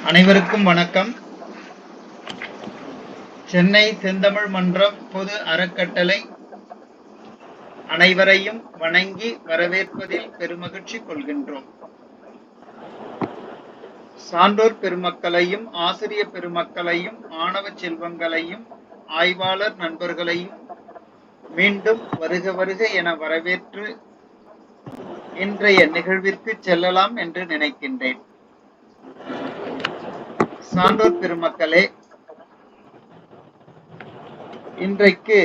அனைவருக்கும் வணக்கம். சென்னை செந்தமிழ் மன்றம் பொது அறக்கட்டளை அனைவரையும் வணங்கி வரவேற்பதில் பெருமகிழ்ச்சி கொள்கின்றோம். சான்றோர் பெருமக்களையும் ஆசிரிய பெருமக்களையும் மாணவ செல்வங்களையும் ஆய்வாளர் நண்பர்களையும் மீண்டும் வருக வருக என வரவேற்று இன்றைய நிகழ்விற்கு செல்லலாம் என்று நினைக்கின்றேன். சான்றோர் பெருமக்களே, இன்றைக்கு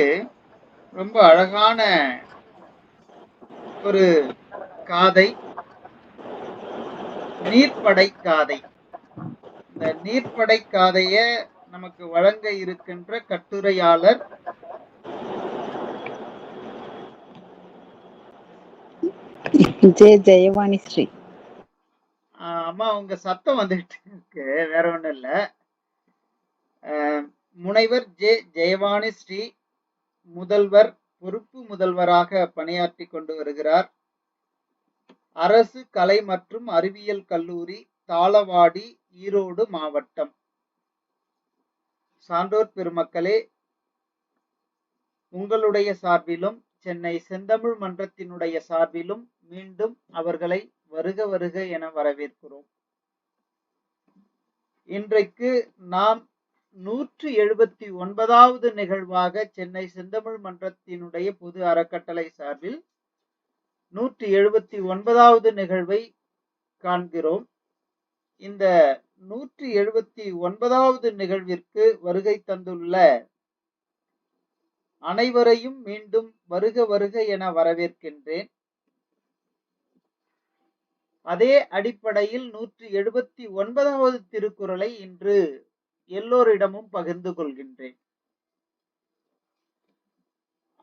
ரொம்ப அழகான ஒரு காதை, நீர்ப்படை காதை. இந்த நீர்ப்படை காதைய நமக்கு வழங்க இருக்கின்ற கட்டுரையாளர் ஜெயவாணி ஸ்ரீ. அம்மா உங்க சத்தம் வந்துட்டு இருக்கு, வேற ஒண்ணும் இல்ல. முனைவர் ஜெயவாணி ஸ்ரீ முதல்வர், பொறுப்பு முதல்வராக பணியாற்றி கொண்டு வருகிறார். அரசு கலை மற்றும் அறிவியல் கல்லூரி, தாளவாடி, ஈரோடு மாவட்டம். சான்றோர் பெருமக்களே, உங்களுடைய சார்பிலும் சென்னை செந்தமிழ் மன்றத்தினுடைய சார்பிலும் மீண்டும் அவர்களை வருக வருக என வரவேற்கிறோம். இன்றைக்கு நாம் 179வது நிகழ்வாக சென்னை செந்தமிழ் மன்றத்தினுடைய பொது அறக்கட்டளை சார்பில் 179வது நிகழ்வை காண்கிறோம். இந்த 179வது நிகழ்விற்கு வருகை தந்துள்ள அனைவரையும் மீண்டும் வருக வருக என வரவேற்கின்றேன். அதே அடிப்படையில் 179வது திருக்குறளை இன்று எல்லோரிடமும் பகிர்ந்து கொள்கின்றேன்.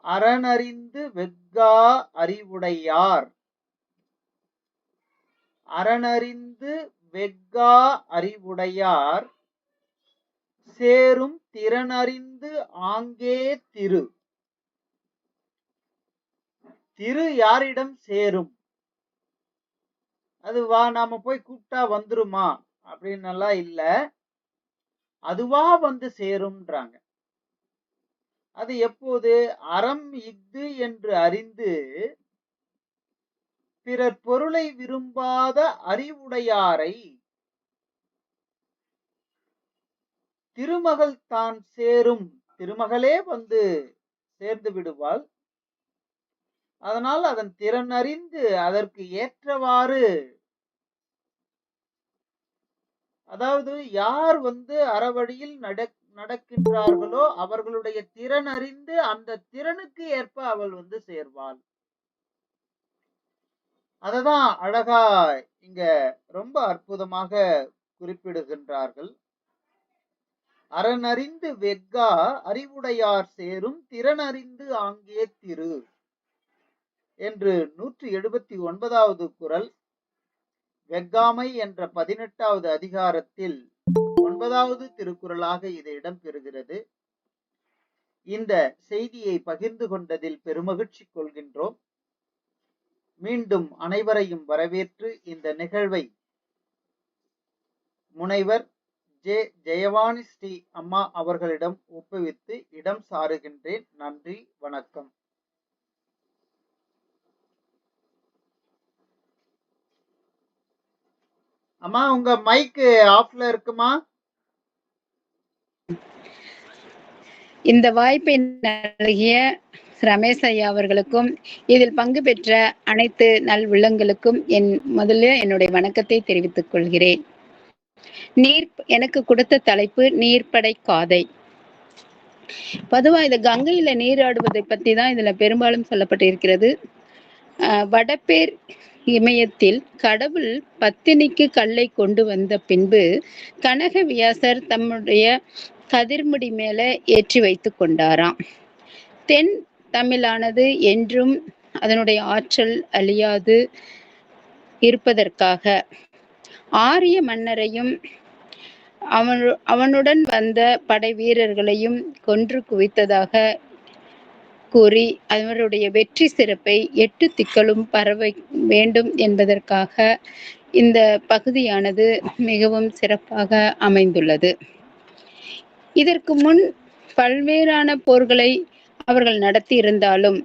அறனறிந்து வெஃகா அறிவுடையார், அறனறிந்து வெஃகா அறிவுடையார் சேரும் திறனறிந்து ஆங்கே திரு. திரு யாரிடம் சேரும்? அதுவா நாம போய் கூப்பிட்டா வந்துருமா அப்படின்னு எல்லாம் இல்ல, அதுவா வந்து சேரும்ன்றாங்க. அது எப்போது? அறம் இஃது என்று அறிந்து பிறர் பொருளை விரும்பாத அறிவுடையாரை திருமகள் தான் சேரும். திருமகளே வந்து சேர்ந்து விடுவாள். அதனால் அதன் திறன் அறிந்து அதற்கு ஏற்றவாறு, அதாவது யார் வந்து அறவழியில் நடக்கின்றார்களோ அவர்களுடைய திறன் அறிந்து அந்த திறனுக்கு ஏற்ப அவள் வந்து சேர்வாள். அததான் அழகா இங்க ரொம்ப அற்புதமாக குறிப்பிடுகின்றார்கள். அறனறிந்து வெஃகா அறிவுடையார் சேரும் திறனறிந்து ஆங்கே திரு என்று 179வது குறள் வெஃகாமை என்ற 18வது அதிகாரத்தில் 9வது திருக்குறளாக இது இடம்பெறுகிறது. இந்த செய்தியை பகிர்ந்து கொண்டதில் பெருமகிழ்ச்சி கொள்கின்றோம். மீண்டும் அனைவரையும் வரவேற்று இந்த நிகழ்வை முனைவர் ஜெயவாணி ஸ்ரீ அம்மா அவர்களிடம் ஒப்புவித்து இடம் சாருகின்றேன். நன்றி, வணக்கம். அம்மா உங்க மைக் ஆஃப்ல இருக்குமா? இந்த வாய்ப்பை நல்கிய ரமேஷ் ஐயா அவர்களுக்கும் இதில் பங்கு பெற்ற அனைத்து நல் உள்ளங்களுக்கும் முதல்ல என்னுடைய வணக்கத்தை தெரிவித்துக் கொள்கிறேன். எனக்கு கொடுத்த தலைப்பு நீர்ப்படை காதை. பொதுவா இந்த கங்கையில நீராடுவதை பத்தி தான் இதுல பெரும்பாலும் சொல்லப்பட்டிருக்கிறது. வடபேர் இமயத்தில் கடவுள் பத்தினிக்கு கல்லை கொண்டு வந்த பின்பு கனக வியாசர் தம்முடைய கதிர்முடி மேல ஏற்றி வைத்து கொண்டாராம். தென் தமிழானது என்றும் அதனுடைய ஆற்றல் அழியாது இருப்பதற்காக ஆரிய மன்னரையும் அவனுடன் வந்த படை வீரர்களையும் கொன்று குவித்ததாக கூறி அவருடைய வெற்றி சிறப்பை 8 திக்களும் பரவ வேண்டும் என்பதற்காக இந்த பகுதியானது மிகவும் சிறப்பாக அமைந்துள்ளது. இதற்கு முன் பல்வேறான போர்களை அவர்கள் நடத்தி இருந்தாலும்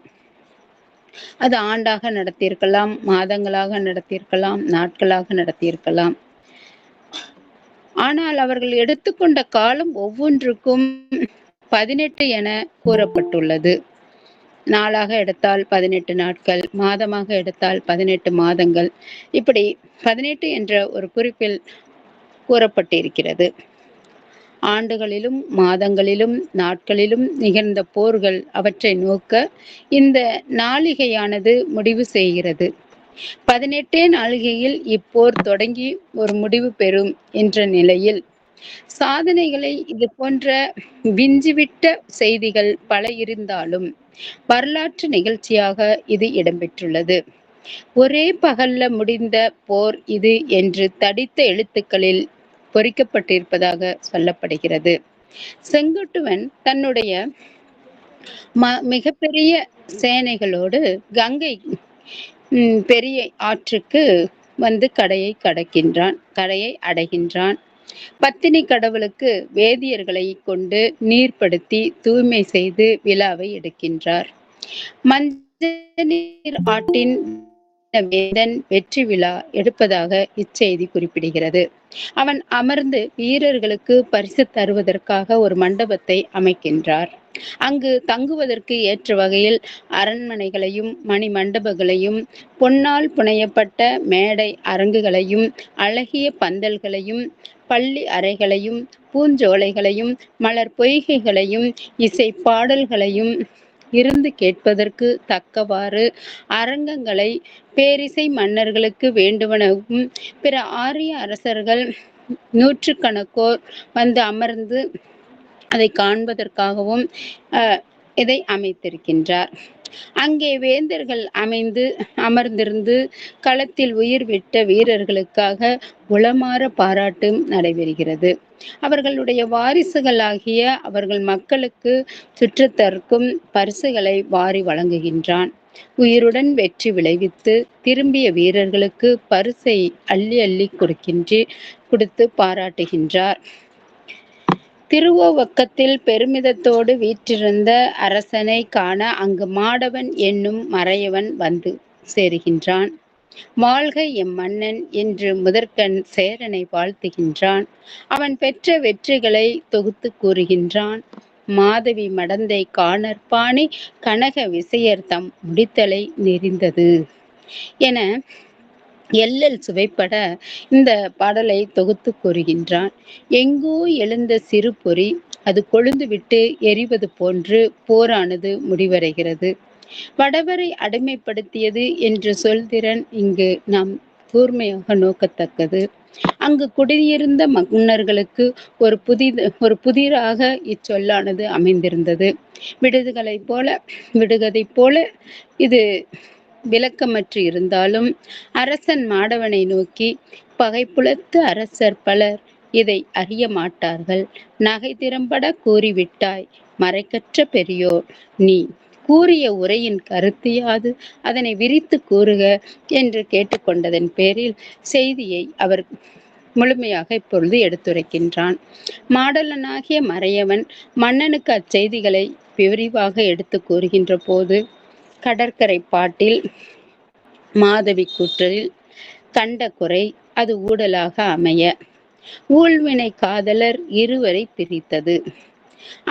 அது ஆண்டாக நடத்தியிருக்கலாம், மாதங்களாக நடத்தியிருக்கலாம், நாட்களாக நடத்தியிருக்கலாம். ஆனால் அவர்கள் எடுத்துக்கொண்ட காலம் ஒவ்வொன்றுக்கும் 18 என கூறப்பட்டுள்ளது. நாளாக எடுத்தால் 18 நாட்கள், மாதமாக எடுத்தால் 18 மாதங்கள், இப்படி 18 என்ற ஒரு குறிப்பில் கூறப்பட்டிருக்கிறது. ஆண்டுகளிலும் மாதங்களிலும் நாட்களிலும் நிகழ்ந்த போர்கள் அவற்றை நோக்க இந்த நாளிகையானது முடிவு செய்கிறது. 18 நாளிகையில் இப்போர் தொடங்கி ஒரு முடிவு பெறும் என்ற நிலையில் சாதனைகளை இது போன்ற விஞ்சிவிட்ட செய்திகள் பல இருந்தாலும் வரலாற்று நிகழ்ச்சியாக இது இடம்பெற்றுள்ளது. ஒரே பகல்ல முடிந்த போர் இது என்று தடித்த எழுத்துக்களில் பொறிக்கப்பட்டிருப்பதாக சொல்லப்படுகிறது. செங்குட்டுவன் தன்னுடைய மிகப்பெரிய சேனைகளோடு கங்கை பெரிய ஆற்றுக்கு வந்து கரையை அடைகின்றான். பத்தினி கடவுளுக்கு வேதியர்களை கொண்டு நீர்ப்படுத்தி தூய்மை செய்து விழாவை எடுக்கின்றார். மஞ்சள் நீர் ஆட்டின் வேந்தன் வெற்றி விழா எடுப்பதாக இச்செய்தி குறிப்பிடுகிறது. அவன் அமர்ந்து வீரர்களுக்கு பரிசு தருவதற்காக ஒரு மண்டபத்தை அமைக்கின்றார். அங்கு தங்குவதற்கு ஏற்ற வகையில் அரண்மனைகளையும் மணி மண்டபங்களையும் பொன்னால் புனையப்பட்ட மேடை அரங்குகளையும் அழகிய பந்தல்களையும் பள்ளி அறைகளையும் பூஞ்சோலைகளையும் மலர் பொய்கைகளையும் இசை பாடல்களையும் இருந்து கேட்பதற்கு தக்கவாறு அரங்கங்களை பேரிசை மன்னர்களுக்கு வேண்டுவனவும் பிற ஆரிய அரசர்கள் நூற்றுக்கணக்கோர் வந்து அமர்ந்து அதை காண்பதற்காகவும் இதை அமைத்திருக்கின்றார். அங்கே வேந்தர்கள் அமர்ந்திருந்து களத்தில் உயிர் விட்ட வீரர்களுக்காக உளமாற பாராட்டும் நடைபெறுகிறது. அவர்களுடைய வாரிசுகளாகிய அவர்கள் மக்களுக்கு சுற்றத்தற்கும் பரிசுகளை வாரி வழங்குகின்றான். உயிருடன் வெற்றி விளைவித்து திரும்பிய வீரர்களுக்கு பரிசை அள்ளி அள்ளி கொடுத்து பாராட்டுகின்றார். திருவோவக்கத்தில் பெருமிதத்தோடு வீற்றிருந்த அரசனை காண அங்கு மாடவன் என்னும் மறையவன் வந்து சேருகின்றான். வாழ்க எம் மன்னன் என்று முதற்கண் சேரனை வாழ்த்துகின்றான். அவன் பெற்ற வெற்றிகளை தொகுத்து கூறுகின்றான். மாதவி மடந்தை காணற்பாணி கனக விசையர் தம் முடித்தலை நெறிந்தது என எல்லல் சுவைப்பட இந்த பாடலை தொகுத்து கூறுகின்றான். எங்கோ எழுந்த சிறு பொறி அது கொழுந்து விட்டு எரிவது போன்று போரானது முடிவடைகிறது. வடவரை அடிமைப்படுத்தியது என்று சொல்திறன் இங்கு நாம் கூர்மையாக நோக்கத்தக்கது. அங்கு குடியிருந்த மன்னர்களுக்கு ஒரு புதிராக இச்சொல்லானது அமைந்திருந்தது. விடுகதை போல இது விளக்கமற்று இருந்தாலும் அரசன் மாடவனை நோக்கி பகைப்புலத்து அரசர் பலர் இதை அறிய மாட்டார்கள். நகை திறம்பட கூறிவிட்டாய் மறைக்கற்ற பெரியோர், நீ கூறிய உரையின் கருத்து யாது, அதனை விரித்து கூறுக என்று கேட்டுக்கொண்டதன் பேரில் செய்தியை அவர் முழுமையாக இப்பொழுது எடுத்துரைக்கின்றான். மாடலனாகிய மறையவன் மன்னனுக்கு அச்செய்திகளை விரிவாக எடுத்து கூறுகின்ற போது கடற்கரை பாட்டில் மாதவி கூற்றலில் கண்ட குறை அது ஊடலாக அமைய ஊழ்வினை காதலர் இருவரை பிரித்தது.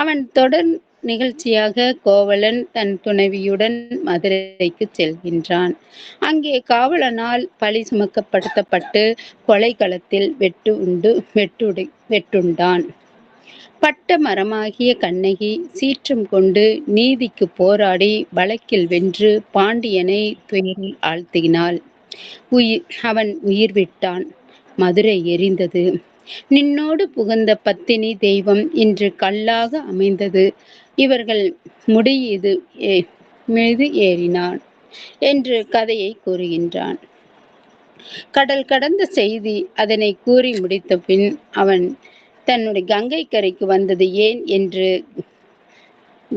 அவன் தொடர் நிகழ்ச்சியாக கோவலன் தன் துணைவியுடன் மதுரைக்கு செல்கின்றான். அங்கே காவலனால் பழி சுமக்கப்படுத்தப்பட்டு கொலை களத்தில் வெட்டுண்டான். பட்ட மரமாகிய கண்ணகி சீற்றம் கொண்டு நீதிக்கு போராடி வழக்கில் வென்று பாண்டியனை துயரில் ஆழ்த்தினாள். அவன் உயிர் விட்டான். மதுரை எரிந்தது. நின்னோடு புகுந்த பத்தினி தெய்வம் இன்று கல்லாக அமைந்தது. இவர்கள் மீது ஏறினான் என்று கதையை கூறுகின்றான். கடல் கடந்த செய்தி அதனை கூறி முடித்த பின் அவன் தன்னுடைய கங்கை கரைக்கு வந்தது ஏன் என்று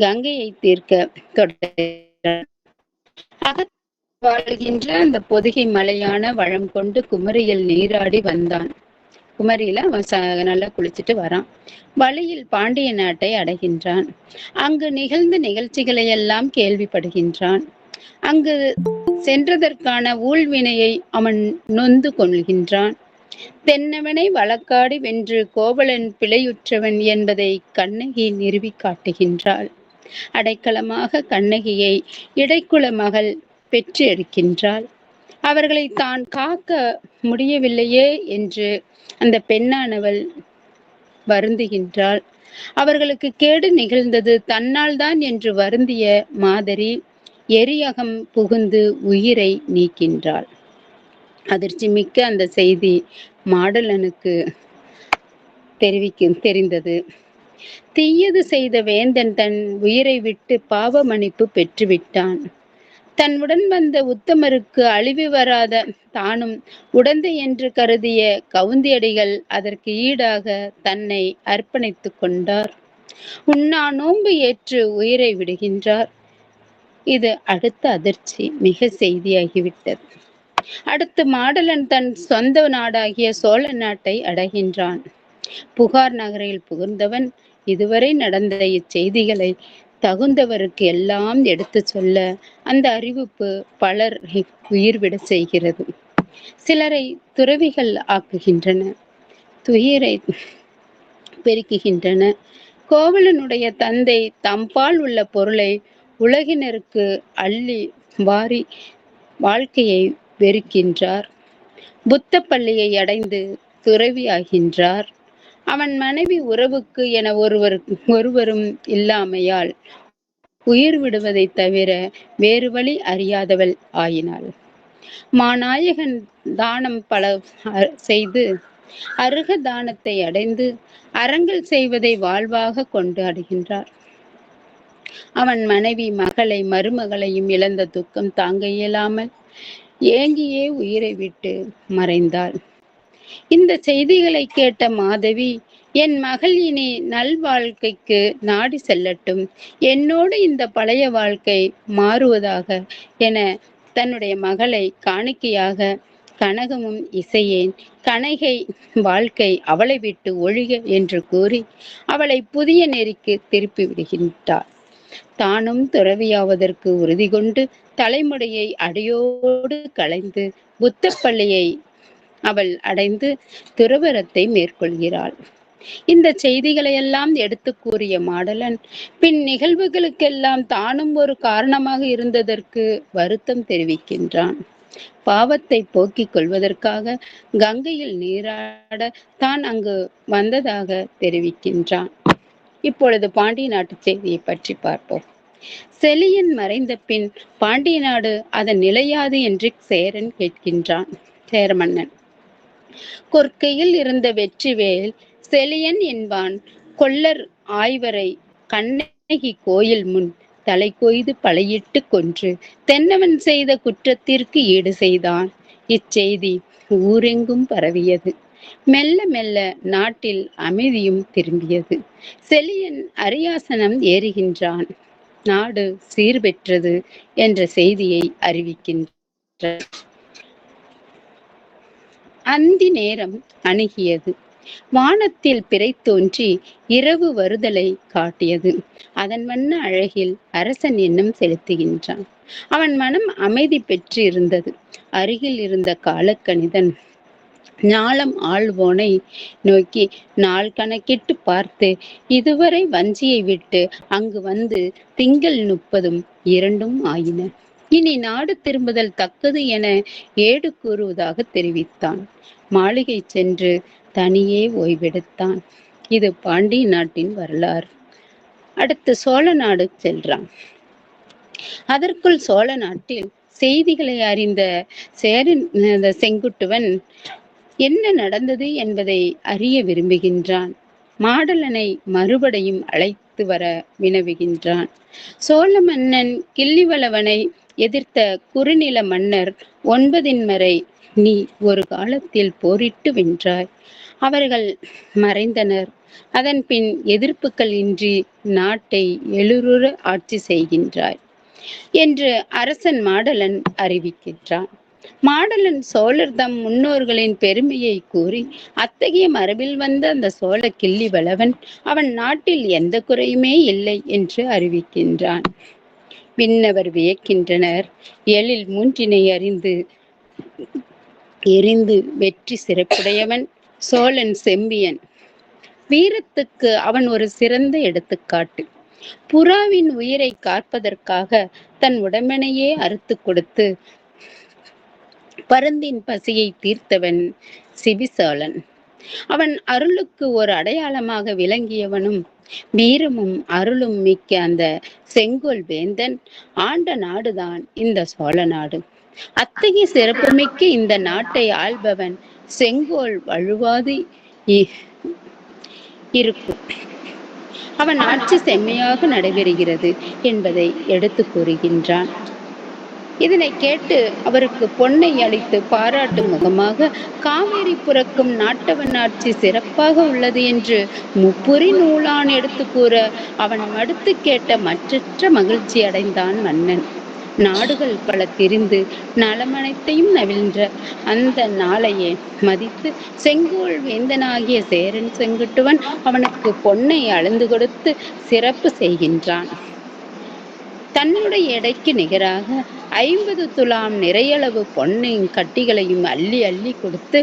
கங்கையை தீர்க்க தொடங்கினான். வாழ்கின்ற அந்த பொதிகை மலையான வளம் கொண்டு குமரியில் நீராடி வந்தான். குமரியில அவன் நல்லா குளிச்சுட்டு வரான். வழியில் பாண்டிய நாட்டை அடைகின்றான். அங்கு நிகழ்ந்த நிகழ்ச்சிகளை எல்லாம் கேள்விப்படுகின்றான். அங்கு சென்றதற்கான ஊழ்வினையை அவன் நொந்து கொள்கின்றான். தென்னவனை வழக்காடி வென்று கோவலன் பிழையுற்றவன் என்பதை கண்ணகி நிறுவி காட்டுகின்றாள். அடைக்கலமாக கண்ணகியை இடைக்குல மகள் பெற்று எடுக்கின்றாள். அவர்களை தான் காக்க முடியவில்லையே என்று அந்த பெண்ணானவள் வருந்துகின்றாள். அவர்களுக்கு கேடு நிகழ்ந்தது தன்னால் தான் என்று வருந்திய மாதரி எரியகம் புகுந்து உயிரை நீக்கின்றாள். அதிர்ச்சி மிக்க அந்த செய்தி மாடலனுக்கு தெரிந்தது. தீயது செய்த வேந்தன் தன் உயிரை விட்டு பாவ மன்னிப்பு பெற்றுவிட்டான். தன்னுடன் வந்த உத்தமருக்கு அழிவு வராத தானும் உடந்தை என்று கருதிய கவுந்தியடிகள் அதற்கு ஈடாக தன்னை அர்ப்பணித்துக் கொண்டார். உண்ணா நோன்பு ஏற்று உயிரை விடுகின்றார். இது அடுத்த அதிர்ச்சி மிக செய்தியாகிவிட்டது. அடுத்து மாடலன் தன் சொந்த நாடாகிய சோழ நாட்டை அடைகின்றான். புகார் நகரில் புகுந்தவன் இதுவரை நடந்த இச்செய்திகளை தகுந்தவருக்கு எல்லாம் எடுத்து சொல்ல அந்த அறிவிப்பு பலரை உயிர்விட செய்கிறது. சிலரை துறவிகள் ஆக்குகின்றன, துயரை பெருக்குகின்றன. கோவலனுடைய தந்தை தம்பால் உள்ள பொருளை உலகினருக்கு அள்ளி வாரி வாழ்க்கையை வெறுக்கின்றார். புத்த பள்ளியை அடைந்து துறவி ஆகின்றார். அவன் மனைவி உறவுக்கு என ஒருவரும் இல்லாமையால் உயிர் விடுவதை தவிர வேறு வழி அறியாதவள் ஆயினாள். மாநாயகன் தானம் பல செய்து அருக தானத்தை அடைந்து அறங்கள் செய்வதை வாழ்வாக கொண்டு அடைகின்றார். அவன் மனைவி மகளை மருமகளையும் இழந்த துக்கம் தாங்க இயலாமல் ஏங்கியே உயிரை விட்டு மறைந்தாள். இந்த செய்திகளை கேட்ட மாதவி, என் மகள் இனி நல்வாழ்க்கைக்கு நாடி செல்லட்டும், என்னோடு இந்த பழைய வாழ்க்கை மாறுவதாக என தன்னுடைய மகளை காணிக்கையாக கனகமும் இசையேன், கனகை வாழ்க்கை அவளை விட்டு ஒழிக என்று கூறி அவளை புதிய நெறிக்கு திருப்பி விடுகின்றார். தானும் துறவியாவதற்கு உறுதி கொண்டு தலைமுடியை அடியோடு களைந்து புத்த பள்ளியை அவள் அடைந்து துறவரத்தை மேற்கொள்கிறாள். இந்த செய்திகளை எல்லாம் எடுத்து கூறிய மாடலன் பின் நிகழ்வுகளுக்கெல்லாம் தானும் ஒரு காரணமாக இருந்ததற்கு வருத்தம் தெரிவிக்கின்றான். பாவத்தை போக்கிக் கொள்வதற்காக கங்கையில் நீராட தான் அங்கு வந்ததாக தெரிவிக்கின்றான். இப்பொழுது பாண்டிய நாட்டு செய்தியை பற்றி பார்ப்போம். செலியன் மறைந்த பின் பாண்டிய நாடு அதன் நிலையாது என்று சேரன் கேட்கின்றான். சேர மன்னன் கொற்கையில் இருந்த வெற்றிவேல் செலியன் என்பான் கொல்லர் ஆய்வரை கண்ணகி கோயில் முன் தலை கொய்து பழையிட்டு கொன்று தென்னவன் செய்த குற்றத்திற்கு ஈடு செய்தான். இச்செய்தி ஊரெங்கும் பரவியது. மெல்ல மெல்ல நாட்டில் அமைதியும் திரும்பியது. செலியன் அரியாசனம் ஏறுகின்றான். நாடு சீர்பெற்றது என்ற செய்தியை அறிவிக்கின்றார். அந்தி நேரம் அணுகியது. வானத்தில் பிறை தோன்றி இரவு வருதலை காட்டியது. அதன் வண்ண அழகில் அரசன் எண்ணம் செலுத்துகின்றான். அவன் மனம் அமைதி பெற்று இருந்தது. அருகில் இருந்த காலக்கணிதன் ஞாலம் ஆள்வோனை நோக்கி நாள் கணக்கிட்டு பார்த்து, இதுவரை வஞ்சியை விட்டு அங்கு வந்து திங்கள் 30 ஆயின. இனி நாடு திரும்புதல் தக்கது என ஏடு கூறுவதாக தெரிவித்தான். மாளிகை சென்று தனியே ஓய்வெடுத்தான். இது பாண்டிய நாட்டின் வரலாறு. அடுத்து சோழ நாடு சென்றான். அதற்குள் சோழ நாட்டில் செய்திகளை அறிந்த செங்குட்டுவன் என்ன நடந்தது என்பதை அறிய விரும்புகின்றான். மாடலனை மறுபடியும் அழைத்து வர வினவுகின்றான். சோழ மன்னன் கிள்ளிவளவனை எதிர்த்த குறுநில மன்னர் 9 நீ ஒரு காலத்தில் போரிட்டு வென்றாய். அவர்கள் மறைந்தனர். அதன் பின் எதிர்ப்புகள் இன்றி நாட்டை எழுறுற ஆட்சி செய்கின்றாய் என்று அரசன் மாடலன் அறிவிக்கின்றான். மாடலன் சோழர் தம் முன்னோர்களின் பெருமையை கூறி, அத்தகைய மரபில் வந்த அந்த சோழ கிள்ளி வளவன் அவன் நாட்டில் எந்த குறையுமே இல்லை என்று அறிவிக்கின்றான். விண்ணவர் வியக்கின்றனர். எழில் மூன்றினை எரிந்து வெற்றி சிறப்புடையவன் சோழன் செம்பியன். வீரத்துக்கு அவன் ஒரு சிறந்த எடுத்துக்காட்டு. புறாவின் உயிரை காப்பதற்காக தன் உடம்பினையே அறுத்து கொடுத்து பருந்தின் பசியை தீர்த்தவன் சிபிசோழன். அவன் அருளுக்கு ஒரு அடையாளமாக விளங்கியவனும் வீரமும் அருளும் மிக்க அந்த செங்கோல் வேந்தன் ஆண்ட நாடுதான் இந்த சோழ நாடு. அத்தகைய சிறப்புமிக்க இந்த நாட்டை ஆள்பவன் செங்கோல் வழுவாது இருக்கும். அவன் ஆட்சி செம்மையாக நடைபெறுகிறது என்பதை எடுத்து கூறுகின்றான். இதனை கேட்டு அவருக்கு பொன்னை அளித்து பாராட்டும் முகமாக, காவேரி புறக்கும் நாட்டவன் ஆட்சி சிறப்பாக உள்ளது என்று முப்புரி நூலான் எடுத்து கூற அவன் மடுத்து கேட்ட மற்றற்ற மகிழ்ச்சி அடைந்தான் மன்னன். நாடுகள் பல திரிந்து நலமனைத்தையும் நவிழ்ன்ற அந்த நாளையே மதித்து செங்கோல் வேந்தனாகிய சேரன் செங்குட்டுவன் அவனுக்கு பொன்னை அளந்து கொடுத்து சிறப்பு செய்கின்றான். தன்னுடைய எடைக்கு நிகராக 50 துலாம் நிறையளவு பொன்னையும் கட்டிகளையும் அள்ளி அள்ளி கொடுத்து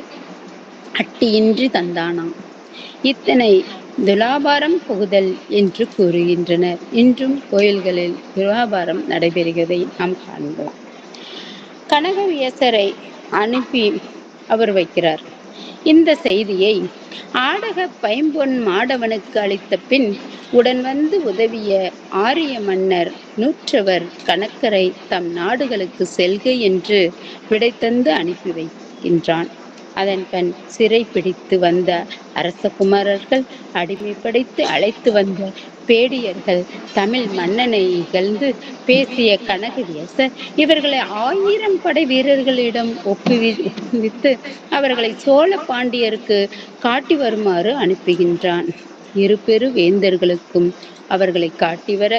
அட்டியின்றி தந்தானாம். இத்தனை துலாபாரம் புகுதல் என்று கூறுகின்றனர். இன்றும் கோயில்களில் துலாபாரம் நடைபெறுகிறதை நாம் காண்கிறோம். கனகவியசரை அனுப்பி அவர் வைக்கிறார். இந்த செய்தியை ஆடக பைம்பொன் மாடவனுக்கு அளித்த பின் உடன் வந்து உதவிய ஆரிய மன்னர் நூற்றவர் கணக்கரை தம் நாடுகளுக்கு செல்க என்று விடை தந்து அனுப்பி வைக்கின்றான். அதன் பின் சிறை பிடித்து வந்த அரசகுமாரர்கள், அடிமைப்படுத்தி அழைத்து வந்த பேடியர்கள், தமிழ் மன்னனை இகழ்ந்து பேசிய கனகவியசர் இவர்களை 1000 படை வீரர்களிடம் ஒப்புவித்து அவர்களை சோழ பாண்டியருக்கு காட்டி வருமாறு அனுப்புகின்றான். இரு பெரு வேந்தர்களுக்கும் அவர்களை காட்டி வர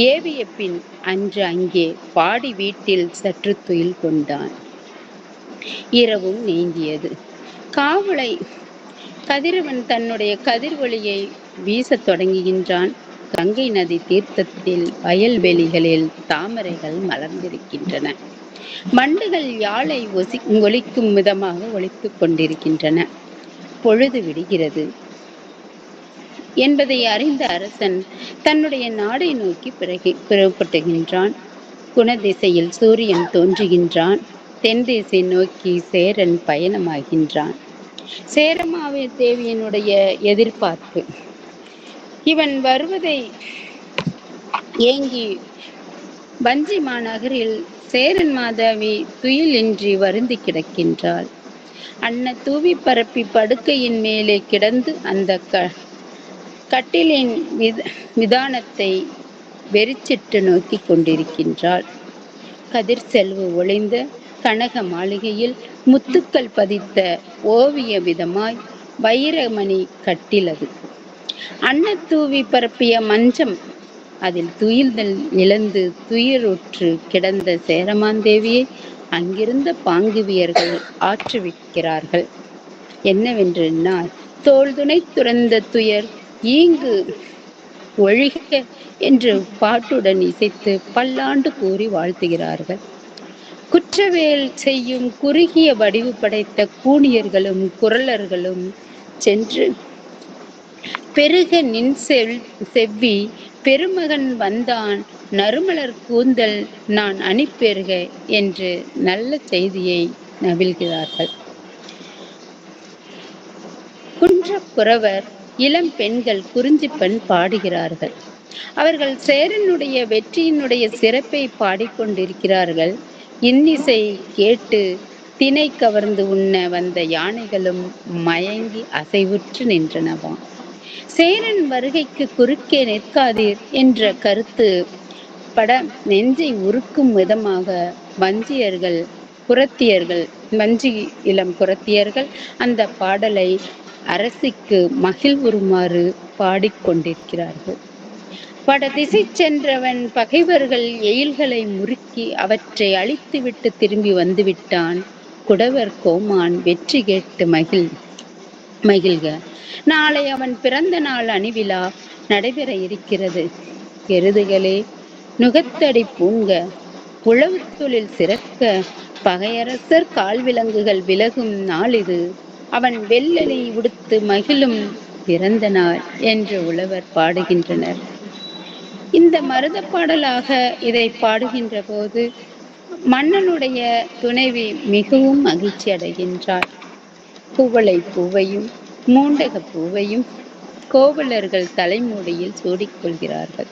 ஏவிய பின் அன்று அங்கே பாடி வீட்டில் சற்று துயில் கொண்டான். இரவும் நீங்கியது. காவலை கதிரவன் தன்னுடைய கதிர்வொளியை வீசத் தொடங்குகின்றான். கங்கை நதி தீர்த்தத்தில் வயல்வெளிகளில் தாமரைகள் மலர்ந்திருக்கின்றன. மண்டுகள் யாழை ஒலிக்கும் விதமாக ஒலித்துக் கொண்டிருக்கின்றன. பொழுது விடுகிறது என்பதை அறிந்த அரசன் தன்னுடைய நாடை நோக்கி புறப்படுகின்றான். குணதிசையில் சூரியன் தோன்றுகின்றான். தென் திசை நோக்கி சேரன் பயணமாகின்றான். சேரமாவே தேவியனுடைய எதிர்பார்ப்பு. இவன் வருவதை ஏங்கி வஞ்சி மாநகரில் சேரன் மாதவி துயிலின்றி வருந்தி கிடக்கின்றாள். அன்ன தூவி பரப்பி படுக்கையின் மேலே கிடந்து அந்த கட்டிலின் விதானத்தை வெறிச்சிட்டு நோக்கி கொண்டிருக்கின்றாள். கதிர் செல்வு ஒளிந்த கனக மாளிகையில் முத்துக்கள் பதித்த ஓவிய விதமாய் வைரமணி கட்டிலது. அன்னத்தூவி பரப்பிய மஞ்சம், அதில் துயில்தல் இழந்து துயருற்று கிடந்த சேரமாந்தேவியை அங்கிருந்த பாங்குவியர்கள் ஆற்றுவிக்கிறார்கள். என்னவென்று எண்ணார், தோல் துணை துறந்த துயர் ஈங்கு ஒழிக என்று பாட்டுடன் இசைத்து பல்லாண்டு கூறி வாழ்த்துகிறார்கள். குற்றவேல் செய்யும் குறுகிய வடிவு படைத்த கூனியர்களும் குரலர்களும் சென்று பெருக நின் செவ்வி பெருமகன் வந்தான் நறுமலர் கூந்தல் நான் அணிப்பெருக என்று நல்ல செய்தியை நவில்கிறார்கள். குன்றப்புறவர் இளம் பெண்கள் குறிஞ்சிப்பெண் பாடுகிறார்கள். அவர்கள் சேரனுடைய வெற்றியினுடைய சிறப்பை பாடிக்கொண்டிருக்கிறார்கள். இன்னிசை கேட்டு தினை கவர்ந்து உண்ண வந்த யானைகளும் மயங்கி அசைவுற்று நின்றனவாம். சேரன் வருகைக்கு குறுக்கே நிற்காதீர் என்ற கருத்து பட நெஞ்சை உருக்கும் விதமாக வஞ்சியர்கள் புறத்தியர்கள் வஞ்சி இளம் புறத்தியர்கள் அந்த பாடலை அரசிக்கு மகிழ்வுறுமாறு பாடிக்கொண்டிருக்கிறார்கள். வடதிசை சென்றவன் பகைவர்கள் எயில்களை முறுக்கி அவற்றை அழித்துவிட்டு திரும்பி வந்துவிட்டான். குடவர் கோமான் வெற்றி கேட்டு மகிழ்க. நாளை அவன் பிறந்த நாள் அணிவிழா நடைபெற இருக்கிறது. எருதுகளே, நுகத்தடி பூண்க, உழவு தொழில் சிறக்க, பகையரசர் கால்விலங்குகள் விலகும் நாள் இது. அவன் வெள்ளெலி உடுத்து மகிழும் பிறந்த நாள் என்று உழவர் பாடுகின்றனர். இந்த மருத பாடலாக இதை பாடுகின்ற போது மன்னனுடைய துணைவி மிகவும் மகிழ்ச்சி அடைகின்றார். குவளை பூவையும் மூண்டக பூவையும் கோவலர்கள் தலைமுடியில் சூடிக்கொள்கிறார்கள்.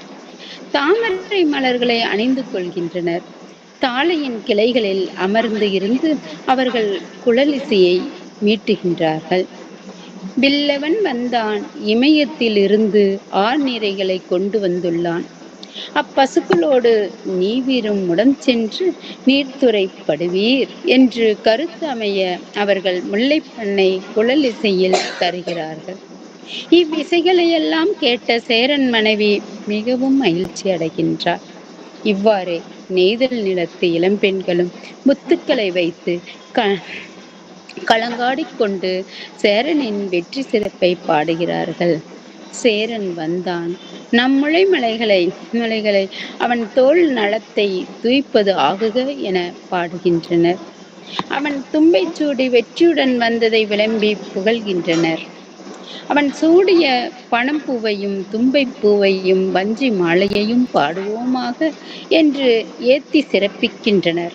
தாமரை மலர்களை அணிந்து கொள்கின்றனர். தாளையின் கிளைகளில் அமர்ந்து இருந்து அவர்கள் குழலிசையை மீட்டுகின்றார்கள். வில்லவன் வந்தான், இமயத்தில் இருந்து ஆர்நிறைகளை கொண்டு வந்துள்ளான். அப்பசுக்களோடு நீவீரும் உடன் சென்று நீர்த்துறைப்படுவீர் என்று கருத்து அமைய அவர்கள் முல்லைப்பண்ணை குழலிசையில் தருகிறார்கள். இவ்விசைகளையெல்லாம் கேட்ட சேரன் மனைவி மிகவும் மகிழ்ச்சி அடைகின்றார். இவ்வாறே நெய்தல் நிலத்து இளம்பெண்களும் முத்துக்களை வைத்து களங்காடிக்கொண்டு சேரனின் வெற்றி சிறப்பை பாடுகிறார்கள். சேரன் வந்தான், நம் மலைகளை அவன் தோல் நலத்தை துய்ப்பது ஆகுக என பாடுகின்றனர். அவன் தும்பை சூடி வெற்றியுடன் வந்ததை விளம்பி புகழ்கின்றனர். அவன் சூடிய பணம்பூவையும் தும்பை பூவையும் வஞ்சி மாலையையும் பாடுவோமாக என்று ஏத்தி சிறப்பிக்கின்றனர்.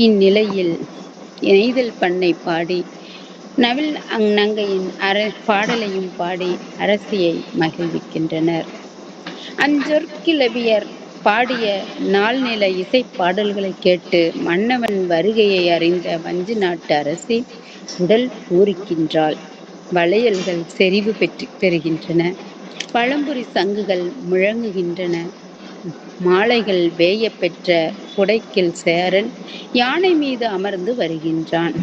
இந்நிலையில் நெய்தல் பண்ணை பாடி நவில் நங்கையின் பாடலையும் பாடி அரசியை மகிழ்விக்கின்றனர். அஞ்சொற்கிழவியர் பாடிய நாள்நில இசை பாடல்களை கேட்டு மன்னவன் வருகையை அறிந்த வஞ்சி நாட்டு அரசி உடல் பூரிக்கின்றாள். வளையல்கள் செறிவு பெறுகின்றன. பழம்புரி சங்குகள் முழங்குகின்றன. மாலைகள் வேய பெற்ற குடைக்கில் சேரன் யானை மீது அமர்ந்து வருகின்றான்.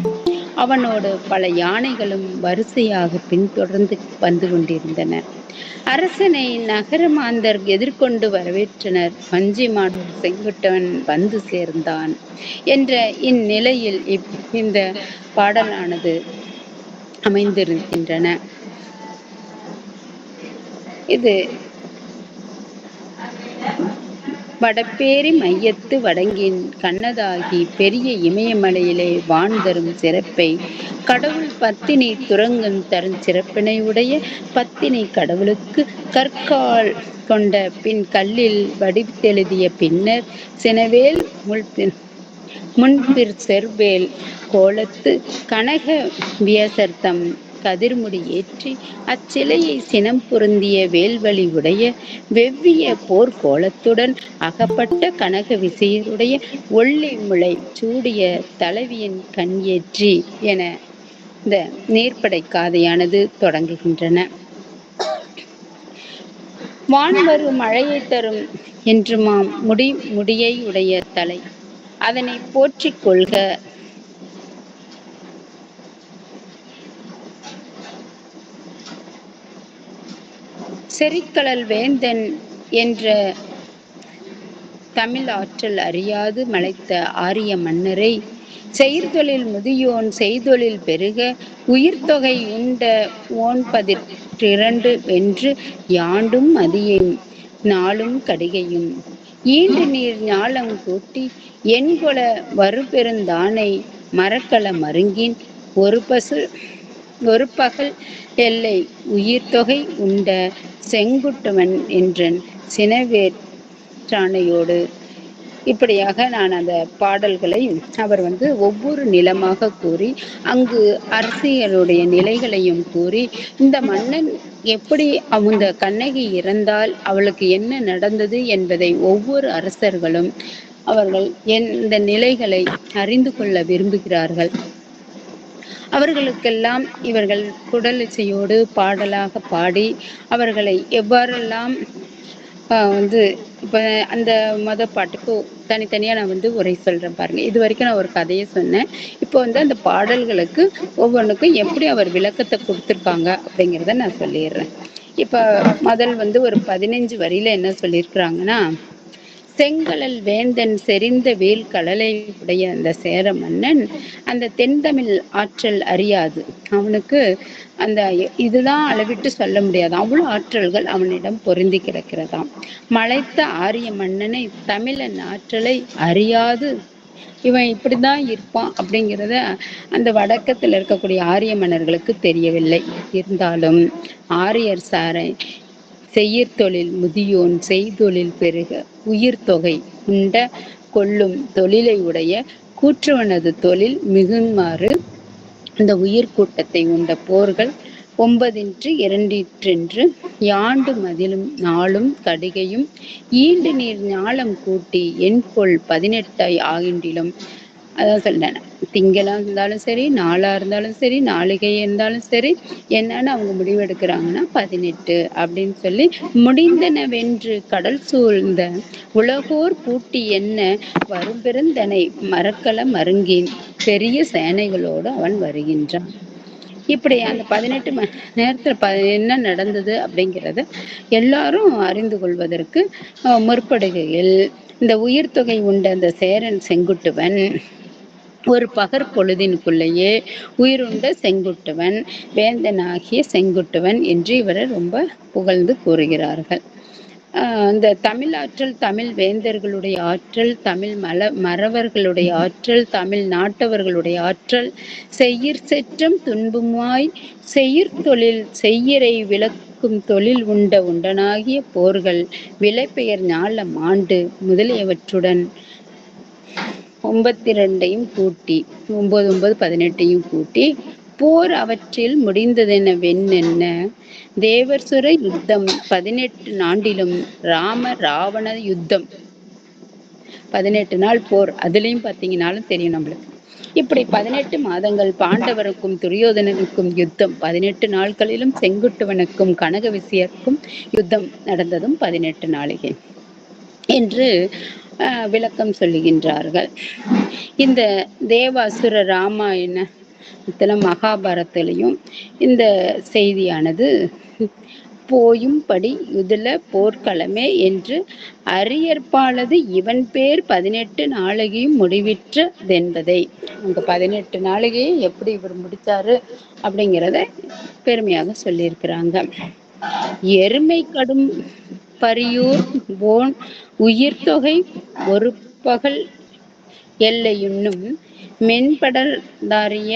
அவனோடு பல யானைகளும் வரிசையாக பின்தொடர்ந்து வந்து கொண்டிருந்தன. அரசனை நகர மாந்தர் எதிர்கொண்டு வரவேற்றனர். வஞ்சி மாடர் செங்குட்டுவன் வந்து சேர்ந்தான் என்ற இந்நிலையில் இந்த பாடலானது அமைந்திருக்கின்றன. இது வடப்பேரி மையத்து வடங்கின் கண்ணதாகி பெரிய இமயமலையிலே வான் தரும் சிறப்பை கடவுள் பத்தினி துறங்கும் தரும் சிறப்பினை உடைய பத்தினி கடவுளுக்கு கற்கால் கொண்ட பின் கல்லில் வடித்தெழுதிய பின்னர் சினவேல் முன்பிற் செவ்வேல் கோலத்து கனக வியசர்த்தம் கதிர்முடி ஏற்றி அச்சிலையை சினம் பொருந்திய வேல்வழி உடைய வெவ்விய போர்க்கோலத்துடன் அகப்பட்ட கனக விசையருடைய ஒள்ளி முளை சூடிய தலைவியின் கண் ஏற்றி என இந்த நீர்ப்படை காதையானது தொடங்குகின்றன. வான்வரு மழையை தரும் என்று முடியை உடைய தலை அதனை போற்றிக் கொள்க. செறிக்கடல் வேந்தன் என்ற தமிழ் ஆற்றல் அறியாது மலைத்த ஆரிய மன்னரை செயற்தொழில் முதியோன் செய்தொழில் பெருக உயிர்த்தொகை உண்ட ஓன்பதிரண்டு வென்று யாண்டும் மதியும் நாளும் கடிகையும் ஈண்டு நீர் ஞாலம் கூட்டி எண்கொள வருபெருந்தானை மரக்கல மருங்கின் ஒரு பகல் எல்லை உயிர்த்தொகை உண்ட செங்குட்டுவன் என்றன் சினவேற்றானையோடு இப்படியாக நான் அந்த பாடல்களை அவர் ஒவ்வொரு நிலமாக கூறி அங்கு அரசியலுடைய நிலைகளையும் கூறி இந்த மன்னன் எப்படி அந்த கண்ணகி இறந்தால் அவளுக்கு என்ன நடந்தது என்பதை ஒவ்வொரு அரசர்களும் அவர்கள் இந்த நிலைகளை அறிந்து கொள்ள விரும்புகிறார்கள். அவர்களுக்கெல்லாம் இவர்கள் குடலிசையோடு பாடலாக பாடி அவர்களை எவ்வாறெல்லாம் வந்து இப்போ அந்த பாட்டுக்கு தனித்தனியா நான் வந்து உரை சொல்றேன் பாருங்க. இது வரைக்கும் நான் ஒரு கதையை சொன்னேன். இப்போ வந்து அந்த பாடல்களுக்கு ஒவ்வொன்றுக்கும் எப்படி அவர் விளக்கத்தை கொடுத்துருக்காங்க அப்படிங்கிறத நான் சொல்லிடுறேன். இப்ப முதல் வந்து ஒரு 15 வரியில என்ன சொல்லியிருக்கிறாங்கன்னா, செங்கழல் வேந்தன் செறிந்த வேல் கடலை உடைய அந்த சேர மன்னன் அந்த தென்தமிழ் ஆற்றல் அறியாது. அவனுக்கு அந்த இதுதான் அளவிட்டு சொல்ல முடியாது, அவ்வளவு ஆற்றல்கள் அவனிடம் பொருந்தி கிடக்கிறதாம். மலைத்த ஆரிய மன்னனை தமிழன் ஆற்றலை அறியாது இவன் இப்படிதான் இருப்பான் அப்படிங்கிறத அந்த வடக்கத்தில் இருக்கக்கூடிய ஆரிய மன்னர்களுக்கு தெரியவில்லை. இருந்தாலும் ஆரியர் சாரை செய்யிற்தொழில் முதியோன் செய்தொழில் பெருக உயிர் தொகை உண்ட கொள்ளும் தொழிலை உடைய கூற்றுவனது தொழில் மிகுமாறு இந்த உயிர் கூட்டத்தை உண்ட போர்கள் 9 யாண்டு மதிலும் நாளும் கடிகையும் ஈண்டு நீர் ஞாலம் கூட்டி எண்கொள் 18 ஆகின்றிலும். அதான் சொல்றேன், திங்களா இருந்தாலும் சரி, நாளா இருந்தாலும் சரி, நாளிகை இருந்தாலும் சரி, என்னன்னு அவங்க முடிவெடுக்கிறாங்கன்னா 18 அப்படின்னு சொல்லி முடிந்தனவென்று கடல் சூழ்ந்த உலகோர் கூட்டி என்ன வரும் பெருந்தனை மரக்கல மருங்கின் பெரிய சேனைகளோடு அவன் வருகின்றான். இப்படி அந்த 18 மணி நேரத்துல என்ன நடந்தது அப்படிங்கிறத எல்லாரும் அறிந்து கொள்வதற்கு முற்படுகையில் இந்த உயிர் தொகை உண்ட அந்த சேரன் செங்குட்டுவன் ஒரு பகற்பொழுதினுக்குள்ளேயே உயிருண்ட செங்குட்டுவன் வேந்தனாகிய செங்குட்டுவன் என்று இவரை ரொம்ப புகழ்ந்து கூறுகிறார்கள். இந்த தமிழ் ஆற்றல், தமிழ் வேந்தர்களுடைய ஆற்றல், தமிழ் மறவர்களுடைய ஆற்றல், தமிழ் நாட்டவர்களுடைய ஆற்றல், செய்யிற் செற்றம் துன்புமாய் செய்யிற்தொழில் செய்யிறை விளக்கும் தொழில் உண்டனாகிய போர்கள் விலைப்பெயர் ஞாலம் ஆண்டு முதலியவற்றுடன் 92 கூட்டி 9 18 கூட்டி போர் அவற்றில் முடிந்ததென வெண்ணென்ன தேவர்சுர யுத்தம் 18 நாண்டிலும் ராம ராவண யுத்தம் 18 நாள் போர். அதுலயும் பாத்தீங்கன்னாலும் தெரியும் நம்மளுக்கு. இப்படி 18 மாதங்கள் பாண்டவருக்கும் துரியோதனனுக்கும் யுத்தம், 18 நாட்களிலும் செங்குட்டுவனுக்கும் கனக விசியருக்கும் யுத்தம் நடந்ததும் 18 நாளிகை என்று விளக்கம் சொல்லுகின்றார்கள். இந்த தேவாசுர ராமாயணத்துல மகாபாரத்திலையும் இந்த செய்தியானது போயும்படி யுதுல போர்க்களமே என்று அரியற்பாலது இவன் பேர் 18 நாளிகையும் முடிவிற்றதென்பதை, அங்க 18 நாளிகையை எப்படி இவர் முடித்தாரு அப்படிங்கிறத பெருமையாக சொல்லியிருக்கிறாங்க. எருமை கடும் பரியூர் போன் உயிர் தொகை ஒரு பகல் எல்லையுண்ணும் மென்படல் தாரிய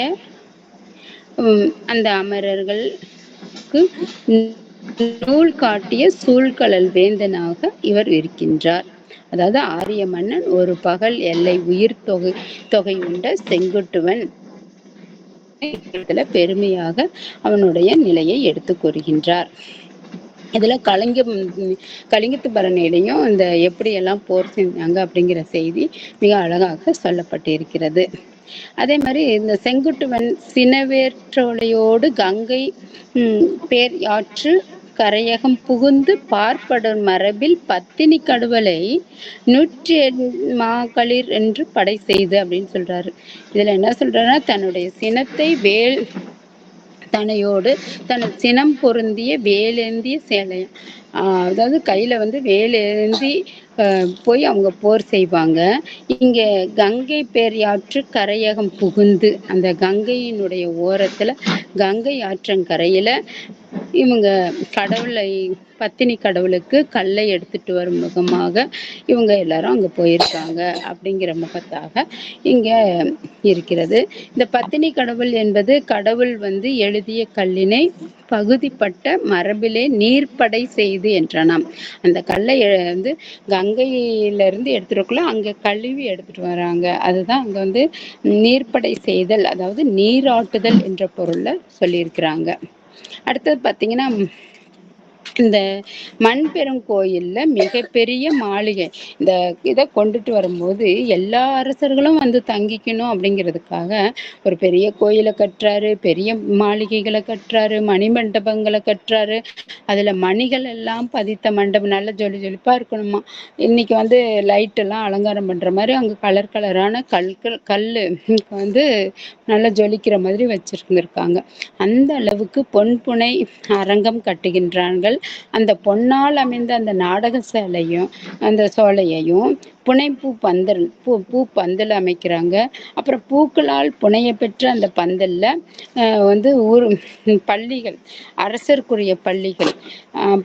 அந்த அமரர்களுக்கு நூல் காட்டிய சூழ்கழல் வேந்தனாக இவர் இருக்கின்றார். அதாவது ஆரிய மன்னன் ஒரு பகல் எல்லை உயிர் தொகை உண்ட செங்குட்டுவன் பெருமையாக அவனுடைய நிலையை எடுத்து கூறுகின்றார். இதுல கலிங்கத்து பரணியிலையும் இந்த எப்படியெல்லாம் போர் செஞ்சாங்க அப்படிங்கிற செய்தி மிக அழகாக சொல்லப்பட்டிருக்கிறது. அதே மாதிரி இந்த செங்குட்டுவன் சினவேற்றோலையோடு கங்கை பேர் ஆற்று கரையகம் புகுந்து பார்ப்படும் மரபில் பத்தினி கடுவலை 108 மாக்களிர் என்று படை செய்து அப்படின்னு சொல்றாரு. இதுல என்ன சொல்றாருன்னா, தன்னுடைய சினத்தை வேல் தனையோடு தன் சினம் பொருந்திய வேலேந்திய சேலையம், அதாவது கையில வந்து வேலேந்தி போய் அவங்க போர் செய்வாங்க. இங்க கங்கை பேரியாற்று கரையகம் புகுந்து, அந்த கங்கையினுடைய ஓரத்துல கங்கை ஆற்றங்கரையில இவங்க கடவுளை பத்தினி கடவுளுக்கு கல்லை எடுத்துட்டு வரும் முகமாக இவங்க எல்லாரும் அங்க போயிருக்காங்க அப்படிங்கிற முகத்தாக இங்க இருக்கிறது. இந்த பத்தினி கடவுள் என்பது கடவுள் வந்து எழுதிய கல்லினை பகுதிப்பட்ட மரபிலே நீர்ப்படை செய்து என்றனாம். அந்த கல்லை வந்து கங்கையிலிருந்து எடுத்துட்டுக்குள்ள அங்க கழுவி எடுத்துட்டு வராங்க. அதுதான் அங்க வந்து நீர்ப்படை செய்தல், அதாவது நீராட்டுதல் என்ற பொருள்ல சொல்லியிருக்கிறாங்க. அடுத்தது பார்த்தீங்கன்னா, இந்த மண் பெருங்கோயில்ல மிகப்பெரிய மாளிகை. இந்த இதை கொண்டுட்டு வரும்போது எல்லா அரசர்களும் வந்து தங்கிக்கணும் அப்படிங்கிறதுக்காக ஒரு பெரிய கோயிலை கட்டுறாரு, பெரிய மாளிகைகளை கட்டுறாரு, மணிமண்டபங்களை கட்டுறாரு. அதுல மணிகள் எல்லாம் பதித்த மண்டபம் நல்ல ஜொலி ஜொலிப்பா இருக்கணுமா. இன்னைக்கு வந்து லைட் எல்லாம் அலங்காரம் பண்ற மாதிரி அங்க கலர் கலரான கல்லு வந்து நல்லா ஜொலிக்கிற மாதிரி வச்சிருந்திருக்காங்க. அந்த அளவுக்கு பொன்புனை அரங்கம் கட்டுகின்றார்கள். அந்த பொன்னால் அமைந்த அந்த நாடக சாலையும் அந்த சோலையையும் புனைப்பூ பந்தல் பூ பந்தல் அமைக்கிறாங்க. அப்புறம் பூக்களால் புனைய பெற்ற அந்த பந்தல்ல வந்து பள்ளிகள், அரசருக்குரிய பள்ளிகள்,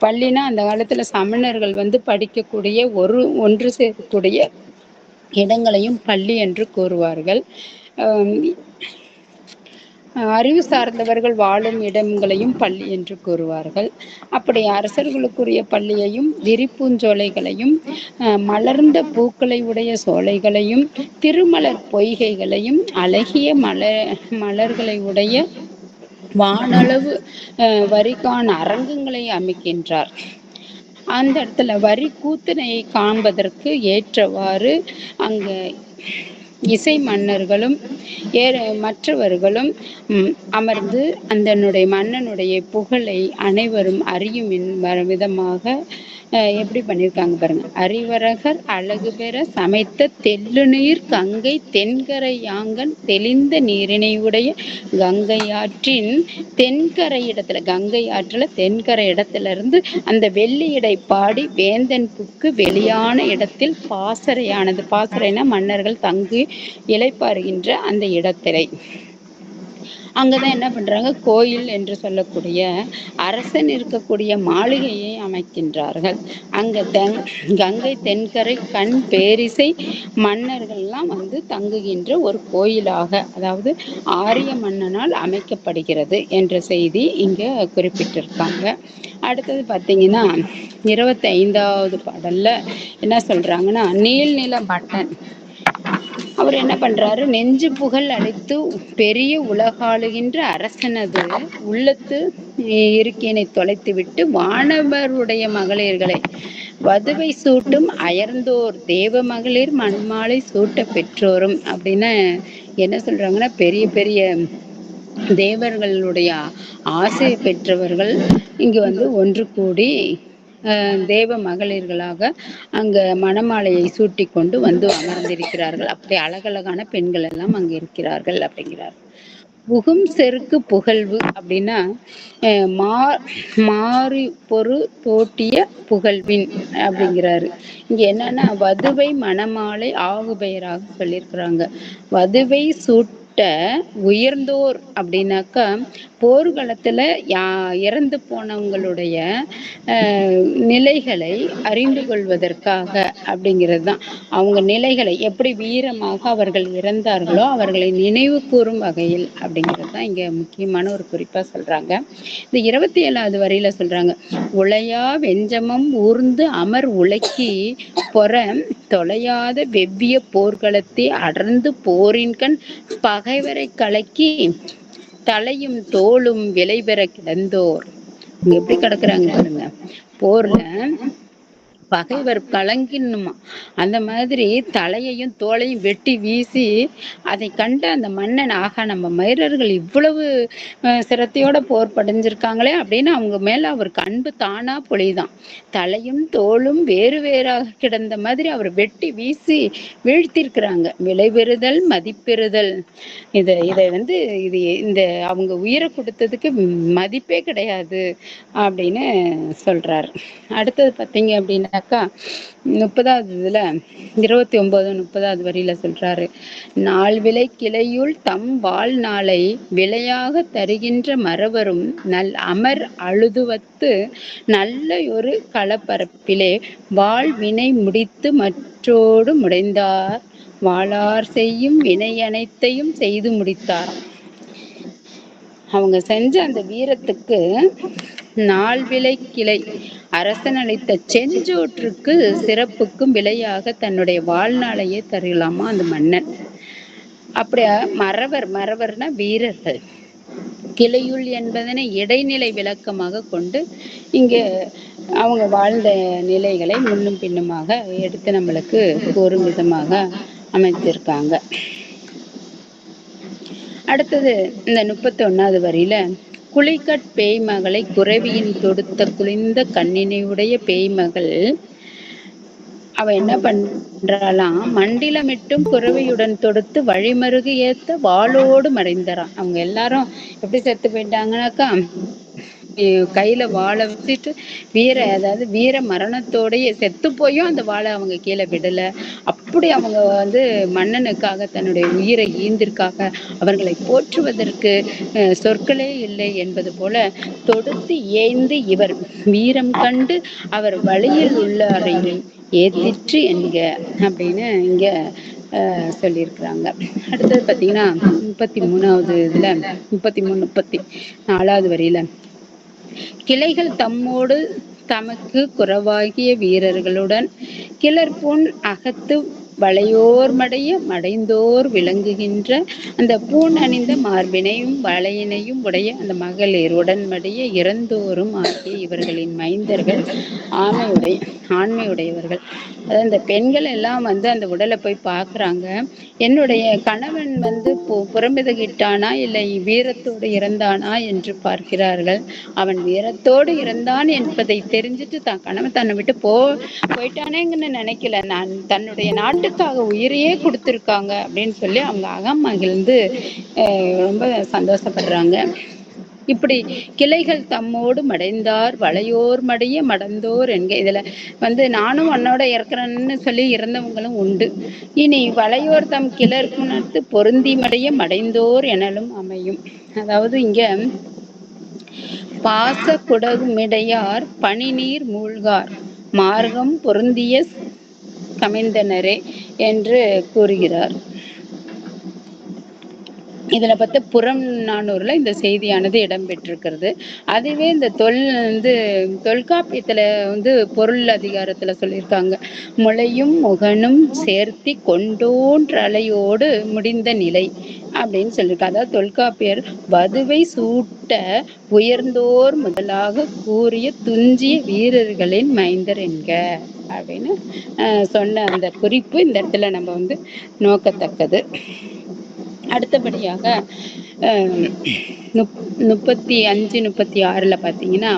பள்ளினா அந்த காலத்துல சமணர்கள் வந்து படிக்கக்கூடிய ஒன்று சேரக்கூடிய இடங்களையும் பள்ளி என்று கூறுவார்கள். அறிவு சார்ந்தவர்கள் வாழும் இடங்களையும் பள்ளி என்று கூறுவார்கள். அப்படி அரசர்களுக்குரிய பள்ளியையும் விரிப்பூஞ்சோலைகளையும் மலர்ந்த பூக்களை உடைய சோலைகளையும் திருமலர் பொய்கைகளையும் அழகிய மலர்களை உடைய வானளவு வரிகான் அரங்கங்களை அமைக்கின்றார். அந்த இடத்துல வரி கூத்தனையை காண்பதற்கு ஏற்றவாறு அங்க இசை மன்னர்களும் மற்றவர்களும் அமர்ந்து அந்த மன்னனுடைய புகழை அனைவரும் அறியும் விதமாக எப்படி பண்ணியிருக்காங்க பாருங்க. அறிவரகர் அழகு பெற சமைத்த தெள்ளுநீர் கங்கை தென்கரை யாங்கன் தெளிந்த நீரினை உடைய கங்கை ஆற்றின் தென்கரை இடத்துல, கங்கை ஆற்றுல தென்கரை இடத்துல இருந்து அந்த வெள்ளியடை பாடி வேந்தன் புக்கு வெளியான இடத்தில் பாசறையானது. பாசறைனா மன்னர்கள் தங்கி இளைப்பாறுகின்ற அந்த இடத்திலே அங்கதான் என்ன பண்றாங்க, கோயில் என்று சொல்லக்கூடிய அரசன் இருக்கக்கூடிய மாளிகையை அமைக்கின்றார்கள். அங்க கங்கை தென்கரை கண் பேரிசை மன்னர்கள்லாம் வந்து தங்குகின்ற ஒரு கோயிலாக, அதாவது ஆரிய மன்னனால் அமைக்கப்படுகிறது என்ற செய்தி இங்க குறிப்பிட்டிருக்காங்க. அடுத்தது பார்த்தீங்கன்னா 25வது பாடல்ல என்ன சொல்றாங்கன்னா, நீல்நில மன்னன் அவர் என்ன பண்றாரு, நெஞ்சு புகழ் அளித்து பெரிய உலகாளுகின்ற அரசனது உள்ளத்து இருக்கினை தொலைத்து விட்டு வானவருடைய மகளிர்களை வதுவை சூட்டும் அயர்ந்தோர் தேவ மகளிர் மண்மாலை சூட்ட பெற்றோரும் அப்படின்னு என்ன சொல்றாங்கன்னா, பெரிய பெரிய தேவர்களுடைய ஆசை பெற்றவர்கள் இங்கு வந்து ஒன்று கூடி தேவ மகளிர்களாக அங்க மணமாலையை சூட்டி கொண்டு வந்து அமர்ந்திருக்கிறார்கள். அப்படி அழகழகான பெண்கள் எல்லாம் அங்க இருக்கிறார்கள் அப்படிங்கிறார். புகும் செருக்கு புகழ்வு அப்படின்னா மாறி பொறு தோட்டிய புகழ்வின் அப்படிங்கிறாரு. இங்க என்னன்னா வதுவை மணமாலை ஆகு பெயராக சொல்லியிருக்கிறாங்க. வதுவை உயர்ந்தோர் அப்படின்னாக்கா போர்க்களத்துல இறந்து போனவங்களுடைய நிலைகளை அறிந்து கொள்வதற்காக அப்படிங்கிறது தான். அவங்க நிலைகளை எப்படி வீரமாக அவர்கள் இறந்தார்களோ அவர்களை நினைவு கூறும் வகையில் அப்படிங்கிறது தான் இங்க முக்கியமான ஒரு குறிப்பா சொல்றாங்க. இந்த 27வது வரியில சொல்றாங்க, உளையா வெஞ்சமம் ஊர்ந்து அமர் உலக்கி பொற தொலையாத வெவ்விய போர்க்களத்தை அடர்ந்து போரின்கண் பகைவரை கலக்கி தலையும் தோளும் விலை பெற கிடந்தோர். இங்க எப்படி கிடக்குறாங்க பாருங்க, போர்ல பகைவர் கலங்கினுமா அந்த மாதிரி தலையையும் தோலையும் வெட்டி வீசி அதை கண்ட அந்த மன்னன், ஆகா நம்ம மயிரர்கள் இவ்வளவு சிரத்தையோட போர் படைஞ்சிருக்காங்களே அப்படின்னு அவங்க மேல அவருக்கு அன்பு தானா பொழிதான். தலையும் தோளும் வேறு வேறாக கிடந்த மாதிரி அவர் வெட்டி வீசி வீழ்த்திருக்கிறாங்க. விலை பெறுதல் மதிப்பெறுதல், இதை வந்து இந்த அவங்க உயிரை கொடுத்ததுக்கு மதிப்பே கிடையாது அப்படின்னு சொல்றாரு. அடுத்தது பார்த்தீங்க அப்படின்னாக்கா 30வது இதுல 29 30வது வரியில சொல்றாரு, நாள் விலை கிளையுள் தம் வாழ்நாளை விலையாக தருகின்ற மறவரும் நல் அமர் அழுதுவத்து நல்ல ஒரு களப்பரப்பிலே வாழ்வினை முடித்து மற்றோடு முடைந்தார் வாளார் செய்யும் வினை அனைத்தையும் செய்து முடித்தார். அவங்க செஞ்ச அந்த வீரத்துக்கு நாள் விலை கிளை, அரசன் அளித்த செஞ்சோற்றுக்கு சிறப்புக்கும் விலையாக தன்னுடைய வாழ்நாளையே தரலாமா அந்த மன்னன். அப்படியா மறவர்னா வீரர்கள், கிளையுள் என்பதனை இடைநிலை விளக்கமாக கொண்டு இங்கே அவங்க வாழ்ந்த நிலைகளை முன்னும் பின்னுமாக எடுத்து நம்மளுக்கு கூறும் விதமாக அமைத்திருக்காங்க. அடுத்தது இந்த 31வது வரியில, குளிக்கட் பேய்மகளை குரவியின் தொடுத்த குளிர்ந்த கண்ணினையுடைய பேய்மகள் அவ என்ன பண்றாளாம், மண்டிலமிட்டும் குரவையுடன் தொடுத்து வழிமருகு ஏத்த வாளோடு மறைந்தறான். அவங்க எல்லாரும் எப்படி செத்து போயிட்டாங்கன்னாக்கா, கையில வாளை வச்சுட்டு அதாவது வீர மரணத்தோடய செத்து போயும் அந்த வாளை அவங்க கீழே விடல. அப்படி அவங்க மன்னனுக்காக தன்னுடைய உயிரை ஈந்திற்காக அவர்களை போற்றுவதற்கு சொற்களே இல்லை என்பது போல தொடுத்து ஏந்து இவர் வீரம் கண்டு அவர் வழியில் உள்ளாரையும் ஏத்திற்று என்க அப்படின்னு இங்க சொல்லியிருக்கிறாங்க. அடுத்தது பாத்தீங்கன்னா 33வது இதுல 34வது வரியில, கிளைகள் தம்மோடு தமக்கு குறவாகிய வீரர்களுடன் கிளர்பூண் அகத்து வளையோர்மடைய மடைந்தோர் விளங்குகின்ற அந்த பூண் அணிந்த மார்பினையும் வளையினையும் உடைய அந்த மகளிர் உடன்மடைய இறந்தோரும் ஆகிய இவர்களின் மைந்தர்கள் ஆண்மையுடையவர்கள். அதாவது இந்த பெண்கள் எல்லாம் அந்த உடலை போய் பார்க்குறாங்க. என்னுடைய கணவன் புறமிதகிட்டானா இல்லை வீரத்தோடு இறந்தானா என்று பார்க்கிறார்கள். அவன் வீரத்தோடு இறந்தான் என்பதை தெரிஞ்சுட்டு தான் கணவன் தன்னை விட்டு போயிட்டானேங்கன்னு நினைக்கல, நான் தன்னுடைய நாட்டுக்காக உயிரையே கொடுத்துருக்காங்க அப்படின்னு சொல்லி அவங்க அகம் மகிழ்ந்து ரொம்ப சந்தோஷப்படுறாங்க. இப்படி கிளைகள் தம்மோடு மடைந்தார் வளையோர் மடைய மடந்தோர் என்க. இதுல நானும் உன்னோட இறக்குறேன்னு சொல்லி இறந்தவங்களும் உண்டு. இனி வளையோர் தம் கிளர் புணர்த்து பொருந்தி மடைய மடைந்தோர் எனலும் அமையும். அதாவது இங்க பாச குடகுமிடையார் பனிநீர் மூழ்கார் மார்க்கம் பொருந்திய கமைந்தனரே என்று கூறுகிறார். இதுல பார்த்து புறநானூறுல இந்த செய்தியானது இடம்பெற்றிருக்கிறது. அதுவே இந்த தொல்காப்பியத்துல பொருள் அதிகாரத்துல சொல்லியிருக்காங்க, முளையும் முகனும் சேர்த்தி கொண்டோன்றலையோடு முடிந்த நிலை அப்படின்னு சொல்லியிருக்காங்க. அதாவது தொல்காப்பியர் வதுவை சூட்ட உயர்ந்தோர் முதலாக கூறிய துஞ்சிய வீரர்களின் மைந்தர் என்க அப்படின்னு சொன்ன அந்த குறிப்பு இந்த இடத்துல நம்ம நோக்கத்தக்கது. அடுத்தபடியாக 35, 36ல பார்த்தீங்கன்னா,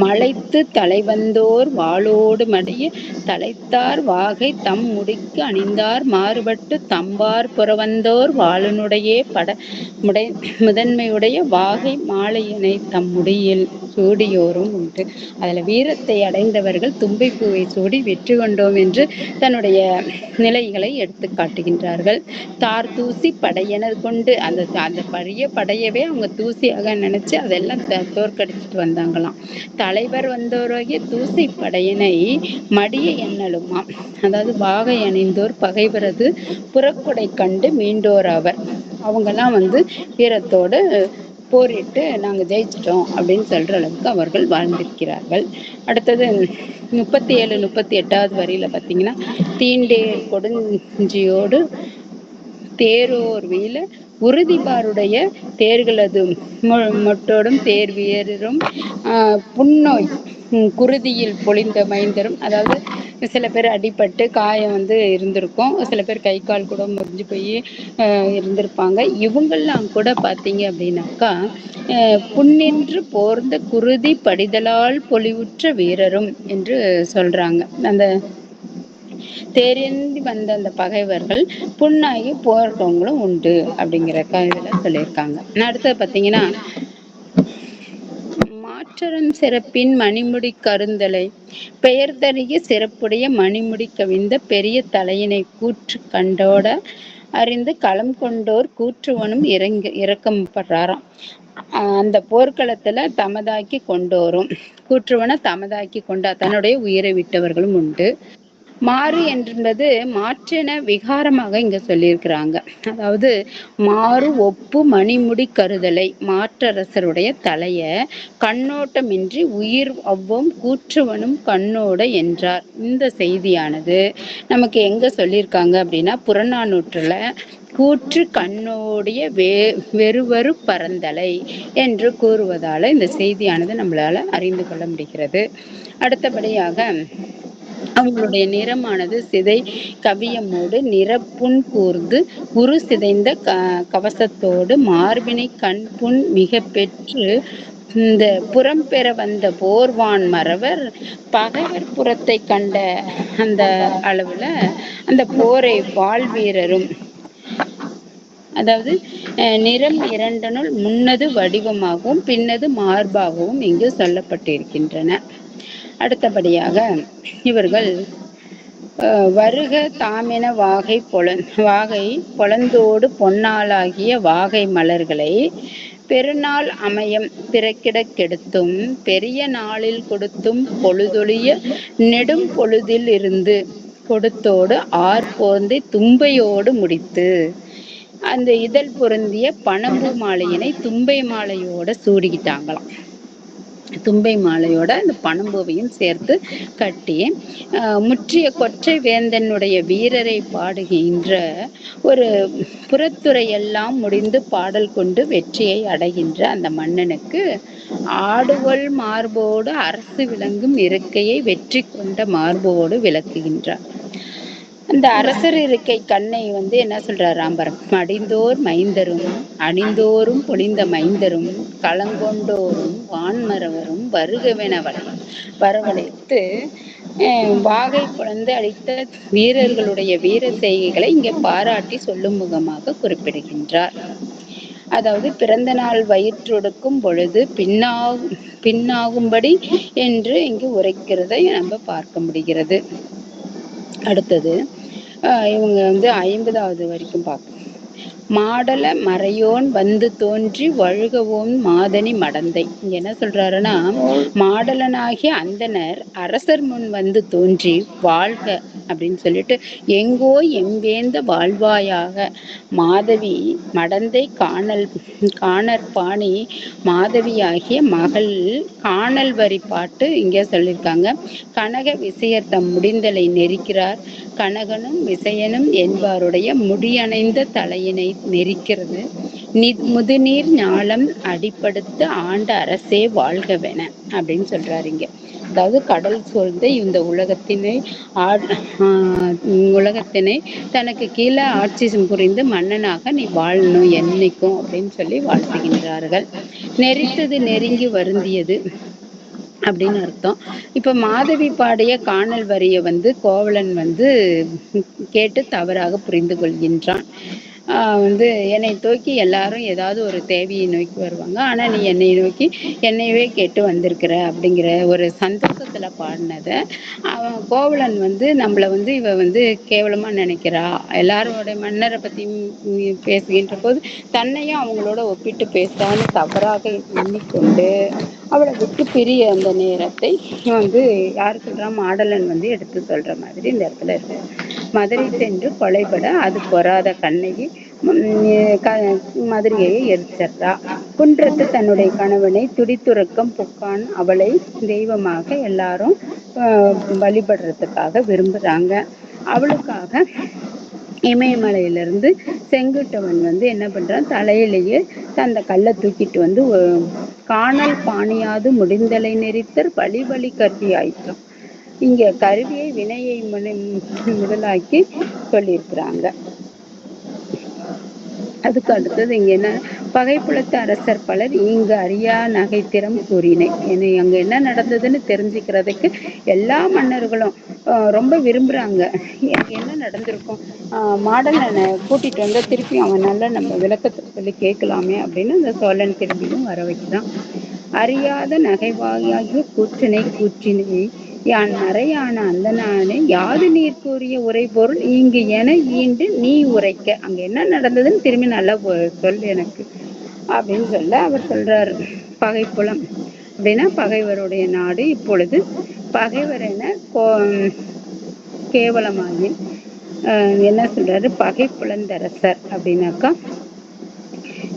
மலைத்து தலைவந்தோர் வாளோடு மடைய தலைத்தார் வாகை தம் முடிக்கு அணிந்தார் மாறுபட்டு தம்பார் புறவந்தோர் வாளனுடைய முதன்மையுடைய வாகை மாலையனை தம் முடியில் சூடியோரும் உண்டு. அதுல வீரத்தை அடைந்தவர்கள் தும்பை பூவை சூடி வெற்றி கொண்டோம் என்று தன்னுடைய நிலைகளை எடுத்து காட்டுகின்றார்கள். தார் தூசி படையென கொண்டு அந்த பழைய படையவே அவங்க தூசியாக நினைச்சு அதெல்லாம் தோற்கடிச்சிட்டு வந்தாங்களாம். தலைவர் வந்தோராகிய தூசி படையினை மடிய எண்ணலுமா, அதாவது வாகை அணிந்தோர் பகைவரது புறக்குடை கண்டு மீண்டோர் அவர். அவங்கெல்லாம் வீரத்தோடு போரிட்டு நாங்க ஜெயிச்சிட்டோம் அப்படின்னு சொல்ற அளவுக்கு அவர்கள் வாழ்ந்திருக்கிறார்கள். அடுத்தது 37, 38வது வரியில பார்த்தீங்கன்னா, தீண்டேர் கொடுஞ்சியோடு தேரோர் வீல உறுதிபாருடைய தேர்களது மொட்டோடும் தேர் வீரரும் புன்னோய் குருதியில் பொழிந்த மைந்தரும். அதாவது சில பேர் அடிபட்டு காயம் இருந்திருக்கும், சில பேர் கை கால் கூட முறிஞ்சு போய் இருந்திருப்பாங்க. இவங்கெல்லாம் கூட பார்த்தீங்க அப்படின்னாக்கா புன்னின்று போர்ந்த குருதி படிதலால் பொலிவுற்ற வீரரும் என்று சொல்றாங்க. அந்த தேரேந்தி வந்த அந்த பகைவர்கள் புண்ணாகி போர்க்கவங்களும் உண்டு அப்படிங்கிற இதுல சொல்லியிருக்காங்க. அடுத்தது பார்த்தீங்கன்னா, மாற்றரன் சிறப்பின் மணிமுடி கருந்தலை பெயர் தறிய சிறப்புடைய மணிமுடி கவிந்த பெரிய தலையினை கூற்று கண்டோட அறிந்து களம் கொண்டோர் கூற்றுவனும் இறக்கப்படுறாராம். அந்த போர்க்களத்துல தமதாக்கி கொண்டோரும், கூற்றுவன தமதாக்கி கொண்டா தன்னுடைய உயிரை விட்டவர்களும் உண்டு. மாறு என்பது மாற்றென விகாரமாக இங்க சொல்லியிருக்கிறாங்க. அதாவது மாறு ஒப்பு மணிமுடி கருதலை மாற்றரசருடைய தலைய கண்ணோட்டமின்றி உயிர் அவ்வும் கூற்றுவனும் கண்ணோட என்றார். இந்த செய்தியானது நமக்கு எங்க சொல்லியிருக்காங்க அப்படின்னா, புறநானூற்றுல கூற்று கண்ணோடிய வெறுவரு பரந்தலை என்று கூறுவதால இந்த செய்தியானது நம்மளால அறிந்து கொள்ள முடிகிறது. அடுத்தபடியாக அவங்களுடைய நிறமானது சிதை கவியமோடு நிறப்புண் கூர்ந்து உரு சிதைந்த கவசத்தோடு மார்பினை கண்புண் மிக பெற்று இந்த புறம் பெற வந்த போர்வான் மறவர் பகைவர் புறத்தை கண்ட அந்த அளவுல அந்த போரை வாழ்வீரரும், அதாவது நிறம் இரண்டனுள் முன்னது வடிவமாகவும் பின்னது மார்பாகவும் இங்கு சொல்லப்பட்டிருக்கின்றன. அடுத்தபடியாக இவர்கள் வருக தாமென வாகை பொலந்தோடு பொன்னாளாகிய வாகை மலர்களை பெருநாள் அமையம் பிறக்கிட கெடுத்தும் பெரிய நாளில் கொடுத்தும் பொழுதொழிய நெடும் பொழுதில் இருந்து கொடுத்தோடு ஆர்போர்ந்தை தும்பையோடு முடித்து அந்த இதழ் பொருந்திய பனம்பூ மாலையினை தும்பை மாலையோட சூடிக்கிட்டாங்களாம். தும்பை மாலையோட அந்த பனம்பூவையும் சேர்த்து கட்டி முற்றிய கொற்றை வேந்தனுடைய வீரரை பாடுகின்ற ஒரு புறத்துறையெல்லாம் முடிந்து பாடல் கொண்டு வெற்றியை அடைகின்ற அந்த மன்னனுக்கு ஆடுகொள் மார்போடு அரசு விளங்கும் இருக்கையை வெற்றி கொண்ட மார்போடு விளக்குகின்றார். அந்த அரசர் இருக்கை கண்ணை என்ன சொல்றார் ராம்பரம், அடிந்தோர் மைந்தரும் அணிந்தோரும் பொழிந்த மைந்தரும் களங்கொண்டோரும் வான்மரவரும் வருகவென வரவழைத்து வாகை குழந்து அளித்த வீரர்களுடைய வீர செய்கைகளை இங்கே பாராட்டி சொல்லும் முகமாக குறிப்பிடுகின்றார். அதாவது பிறந்த நாள் வயிற்றொடுக்கும் பொழுது பின்னாகும்படி என்று இங்கு உரைக்கிறதை நம்ம பார்க்க முடிகிறது. அடுத்தது இவங்க 50வது வரைக்கும் பார்க்கணும். மாடல மறையோன் வந்து தோன்றி வழுகவும் மாதனி மடந்தை. இங்க என்ன சொல்றாருன்னா, மாடலனாகிய அந்தனர் அரசர் முன் வந்து தோன்றி வாழ்க அப்படின்னு சொல்லிட்டு எங்கோ எம்பேந்த வாழ்வாயாக மாதவி மடந்தை காணற்பாணி மாதவியாகிய மகள் காணல் வரி பாட்டு இங்கே சொல்லியிருக்காங்க. கனக விசையர் தம் முடிந்தலை நெரிக்கிறார். கனகனும் விசயனும் என்பாருடைய முடியணைந்த தலையினை நெரிக்கிறது. முதுநீர் ஞாலம் அடிப்படுத்த ஆண்ட அரசே வாழ்கவென அப்படின்னு சொல்றாரு இங்க. அதாவது கடல் சூழ்ந்த இந்த உலகத்தினை தனக்கு கீழே ஆட்சி புரிந்து மன்னனாக நீ வாழணும் என்னைக்கும் அப்படின்னு சொல்லி வாழ்த்துகின்றார்கள். நெறித்தது நெருங்கி வருந்தியது அப்படின்னு அர்த்தம். இப்ப மாதவி பாடிய காணல் வரிய கோவலன் கேட்டு தவறாக புரிந்து கொள்கின்றான். என்னை நோக்கி எல்லாரும் ஏதாவது ஒரு தேவையை நோக்கி வருவாங்க, ஆனா நீ என்னை நோக்கி என்னையவே கேட்டு வந்திருக்கிற அப்படிங்கிற ஒரு சந்தோஷத்துல பாடினத அவன் கோவலன் நம்மள இவ கேவலமா நினைக்கிறா, எல்லாரோட மன்னரை பத்தி பேசுகின்ற போது தன்னையும் அவங்களோட ஒப்பிட்டு பேசுறான்னு தவறாக எண்ணிக்கொண்டு அவளை விட்டு பிரிய அந்த நேரத்தை யாரு சொல்றா, மாடலன் எடுத்து சொல்ற மாதிரி இந்த இடத்துல இருக்கு. மதுரை சென்று கொலைபட அது பொறாத கண்ணகி மதுரையை எரிச்சா. குன்றத்து தன்னுடைய கணவனை துடித்துறக்கம் புக்கான் அவளை தெய்வமாக எல்லாரும் வழிபடுறதுக்காக விரும்புறாங்க. அவளுக்காக இமயமலையிலிருந்து செங்குட்டவன் என்ன பண்றான், தலையிலேயே அந்த கல்லை தூக்கிட்டு காணல் பாணியாது முடிந்தலை நெறித்தர் வழி கருவி ஆயிட்டோம். இங்க கருவியை வினையை முதலாக்கி சொல்லியிருக்கிறாங்க. அதுக்கு அடுத்தது இங்க என்ன, பகைப்புலத்து அரசர் பலர் இங்கு அறியா நகைத்திறம் கூறினை. அங்க என்ன நடந்ததுன்னு தெரிஞ்சுக்கிறதுக்கு எல்லா மன்னர்களும் ரொம்ப விரும்புறாங்க. என்ன நடந்திருக்கும், மாடலனை கூட்டிட்டு திருப்பி அவன் நம்ம விளக்கத்தை சொல்லி கேட்கலாமே அப்படின்னு அந்த சோழன் திரும்பியும் வர வைக்கிறான். அறியாத நகைவாகிய கூற்றினை யான் மறையான அந்த நானே யாது நீர் கூறிய உரை பொருள் இங்கு என ஈண்டு நீ உரைக்க. அங்க என்ன நடந்ததுன்னு திரும்பி நல்லா சொல் எனக்கு அப்படின்னு சொல்ல அவர் சொல்றாரு. பகைப்புலம் அப்படின்னா பகைவருடைய நாடு இப்பொழுது பகைவர் என கேவலமாகி என்ன சொல்றாரு, பகை புலந்தரசர் அப்படின்னாக்கா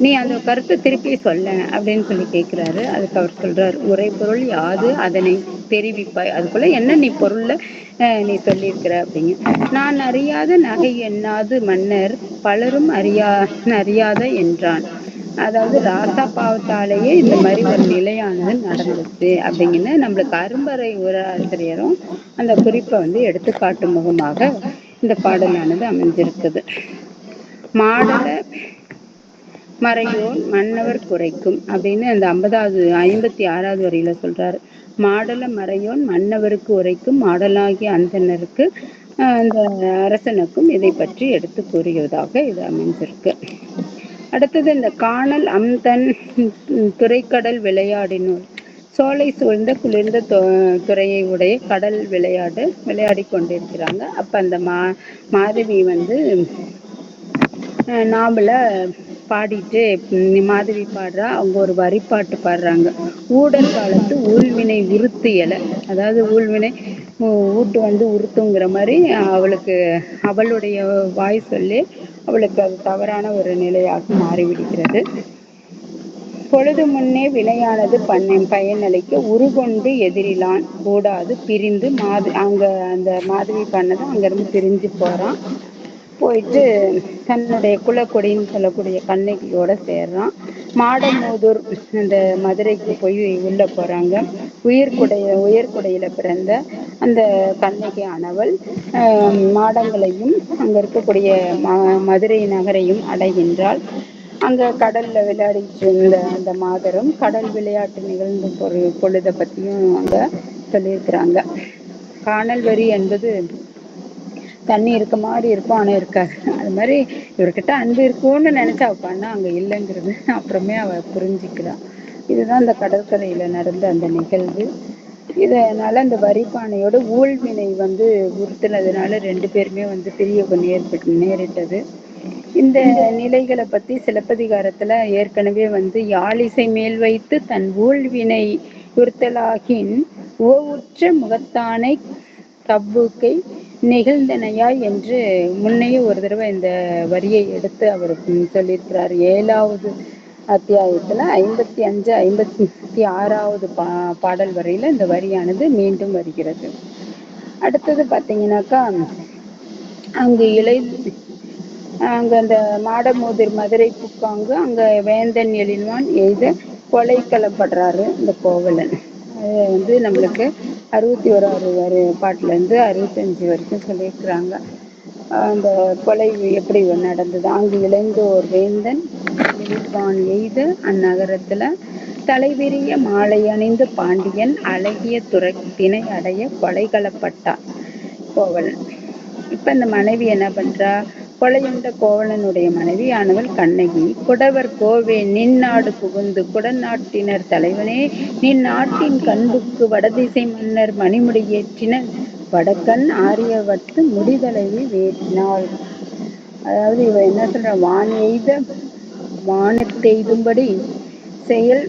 நீ அந்த கருத்தை திருப்பி சொல்ல அப்படின்னு சொல்லி கேட்கிறாரு. அதுக்கு அவர் சொல்றாரு, உரை பொருள் யாது அதனை தெரிவிப்பாய். அதுக்குள்ள என்ன நீ பொருள்ல நீ சொல்லியிருக்கிற அப்படிங்க. நான் அறியாத நகை எண்ணாது மன்னர் பலரும் அறியாத என்றான். அதாவது ராசா பாவத்தாலேயே இந்த மாதிரி ஒரு நிலையானது நடந்துச்சு அப்படிங்கன்னு நம்மளுக்கு அரும்பறை உரையாசிரியரும் அந்த குறிப்பை எடுத்துக்காட்டும் முகமாக இந்த பாடலானது அமைஞ்சிருக்குது. மாடல மறையோன் மன்னவர் குறைக்கும் அப்படின்னு அந்த 56வது வரியில சொல்றாரு. மாடல மறையோன் மன்னவருக்கு உரைக்கும் மாடலாகிய அந்தனருக்கு அந்த அரசனுக்கும் இதை பற்றி எடுத்து கூறியதாக இது அமைஞ்சிருக்கு. அடுத்தது இந்த காணல் அம்தன் துறைக்கடல் விளையாடினோர். சோலை சூழ்ந்த குளிர்ந்த துறையை உடைய கடல் விளையாடி கொண்டிருக்கிறாங்க. அப்ப அந்த மாதவி நாவல பாடிட்டு மாதவி பாடுறா. அவங்க ஒரு வரிப்பாட்டு பாடுறாங்க. ஊடல் காலத்து ஊழ்வினை உறுத்து எல, அதாவது ஊழ்வினை ஊட்டு உறுத்துங்கிற மாதிரி அவளுடைய வாய் சொல்லி அவளுக்கு அது தவறான ஒரு நிலையாக மாறிவிடுகிறது. பொழுது முன்னே வினையானது பயனளிக்க உருகொண்டு எதிரிலான் கூடாது பிரிந்து அங்க அந்த மாதவி பண்ணது அங்கிருந்து பிரிஞ்சு போறான். போயிட்டு தன்னுடைய குலக்கொடின்னு சொல்லக்கூடிய கண்ணகியோட சேர்றான். மாடமூதூர் அந்த மதுரைக்கு போய் உள்ள போறாங்க. உயர்குடையில பிறந்த அந்த கண்ணகி ஆனவள் மாடங்களையும் அங்க இருக்கக்கூடிய மதுரை நகரையும் அடைகின்றாள். அங்க கடல்ல விளையாடிட்டு இருந்த அந்த மாதரும் கடல் விளையாட்டு நிகழ்ந்த பொழுதை பத்தியும் அங்க சொல்லியிருக்கிறாங்க. காணல் வரி என்பது தண்ணி இருக்க மாதிரி இருக்கும், ஆனா இருக்காது. அது மாதிரி இவர்கிட்ட அன்பு இருக்கும்னு நினைச்சா அவ பண்ணா அங்க இல்லைங்கிறது அப்புறமே அவ புரிஞ்சுக்கிறான். இதுதான் அந்த கடற்கரையில நடந்த அந்த நிகழ்வு. இதனால அந்த வரிப்பானையோட ஊழ்வினை உறுத்தினதுனால 2 பேருமே பிரிய நேரிட்டது. இந்த நிலைகளை பத்தி சிலப்பதிகாரத்துல ஏற்கனவே யாழிசை மேல் வைத்து தன் ஊழ்வினை உறுத்தலாகின் உற்ற முகத்தானை கவ்வுக்கை நிகழ்ந்தனையாய் என்று முன்னையே ஒரு தடவை இந்த வரியை எடுத்து அவர் சொல்லியிருக்கிறார். 7வது அத்தியாயத்துல 55, 56வது பாடல் வரையில இந்த வரியானது மீண்டும் வருகிறது. அடுத்தது பாத்தீங்கன்னாக்கா அங்க அந்த மாடமோதிர் மதுரை புக்காங்கு அங்க வேந்தன் எழில்வான் எய்த கொலை களப்படுறாரு இந்த கோவலன். அது நம்மளுக்கு 61வது பாட்டுல இருந்து 65 வரைக்கும் சொல்லியிருக்கிறாங்க. அந்த கொலை எப்படி நடந்தது. அங்கு இளைந்தோர் வேந்தன் எழில்வான் எய்த அந்நகரத்துல தலைவிரிய மாலை அணிந்து பாண்டியன் அழகிய துறத்தினை அடைய கொலைகளப்பட்டான் கோவலன். இப்ப இந்த மனைவி என்ன பண்றா? கொலையுண்ட கோவலனுடைய மனைவியானவள் கண்ணகி, குடவர் கோவே நின்னாடு புகுந்து குடநாட்டினர் தலைவனே நின் நாட்டின் கண்புக்கு வடதிசை மன்னர் மணிமுடி ஏற்றினர் வடக்கண் ஆரியவட்டு முடிதலைவி வேற்றினாள். அதாவது இவ என்ன சொல்ற, வானத்தெய்தும்படி செயல்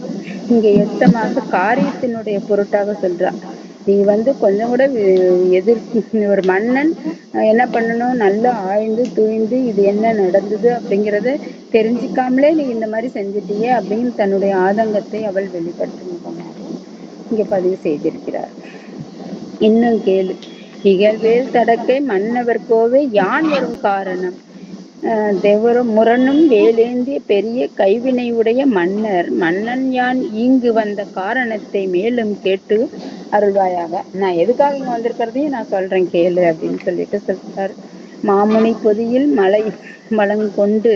இங்க எச்சமாக காரியத்தினுடைய பொருட்டாக சொல்றா. நீ கொஞ்சம் கூட ஒரு மன்னன் என்ன பண்ணணும், நல்லா ஆய்ந்து தூய்ந்து இது என்ன நடந்தது அப்படிங்கிறத தெரிஞ்சுக்காமலே நீ இந்த மாதிரி செஞ்சிட்டியே அப்படின்னு தன்னுடைய ஆதங்கத்தை அவள் வெளிப்படுத்தும் முகமாக இங்க பதிவு செய்திருக்கிறார். இன்னும் கேளு, இகழ்வேல் தடக்கை மன்னவர் கோவை யான் வரும் காரணம் தேவரும் முரணும் வேலேந்திய பெரிய கைவினையுடைய மன்னன் யான் இங்கு வந்த காரணத்தை மேலும் கேட்டு அருள்வாயாக. நான் எதுக்காக இங்க வந்திருக்கிறதையும் நான் சொல்றேன் கேளு அப்படின்னு சொல்லிட்டு சொல்றாரு. மாமுனி பொதியில் மலை வளங்கொண்டு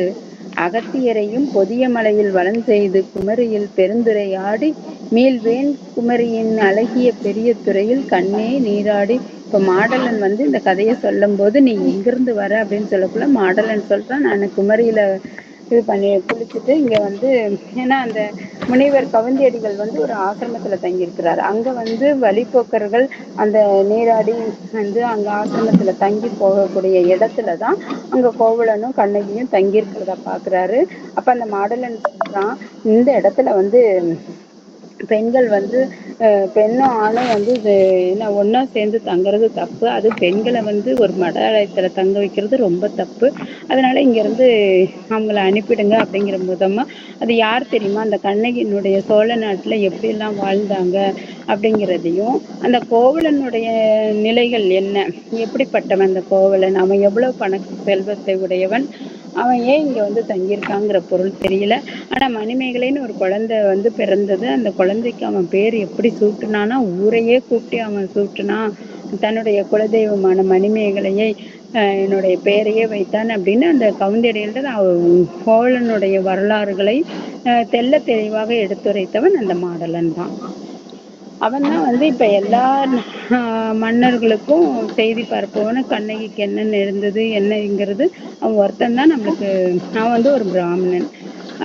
அகத்தியரையும் பொதிய மலையில் வளம் செய்து குமரியில் பெருந்துரை ஆடி மீள்வேன் குமரியின் அழகிய பெரிய துறையில் கண்ணே நீராடி. இப்ப மாடலன் இந்த கதையை சொல்லும் போது நீ எங்கிருந்து வர அப்படின்னு சொல்லக்குள்ள மாடலன் சொல்றான், நான் குமரியில இது பண்ணி குளிச்சுட்டு இங்க ஏன்னா அந்த முனிவர் கவுந்தியடிகள் ஒரு ஆசிரமத்துல தங்கியிருக்கிறாரு. அங்க வழிபோக்கர்கள் அந்த நீராடி அங்க ஆசிரமத்துல தங்கி போகக்கூடிய இடத்துலதான் அங்க கோவலனும் கண்ணகியும் தங்கி இருக்கிறத பாக்குறாரு. அப்ப அந்த மாடலன் சொல்றான், இந்த இடத்துல பெண்கள் பெண்ணும் ஆணும் வந்து என்ன ஒண்ணா சேர்ந்து தங்குறது தப்பு. அது பெண்களை வந்து ஒரு மடாலயத்துல தங்க வைக்கிறது ரொம்ப தப்பு. அதனால இங்க இருந்து அவங்கள அனுப்பிடுங்க அப்படிங்கிற முதமா அது யார் தெரியுமா, அந்த கண்ணகியினுடைய சோழ நாட்டுல எப்படி எல்லாம் வாழ்ந்தாங்க அப்படிங்கிறதையும், அந்த கோவலனுடைய நிலைகள் என்ன, எப்படிப்பட்டவன் அந்த கோவலன், அவன் எவ்வளவு பண செல்வத்தை உடையவன், அவன் ஏன் இங்க வந்து தங்கியிருக்காங்கிற பொருள் தெரியல. ஆனா மணிமேகலைன்னு ஒரு குழந்தை வந்து பிறந்தது. அந்த குழந்தைக்கு அவன் பேர் எப்படி சூட்டுனானா, ஊரையே கூப்பிட்டு அவன் சூட்டுனான். தன்னுடைய குலதெய்வமான மணிமேகலையை என்னுடைய பெயரையே வைத்தான் அப்படின்னு அந்த கவுந்தடிகள்ட்ட சோழனுடைய வரலாறுகளை தெள்ள தெளிவாக எடுத்துரைத்தவன் அந்த மாடலன் தான். அவன் தான் வந்து இப்ப எல்லா மன்னர்களுக்கும் செய்தி பரப்புவன, கண்ணகிக்கு என்ன நடந்தது என்னங்கிறது அவன் ஒருத்தன் தான் நம்மளுக்கு. அவன் வந்து ஒரு பிராமணன்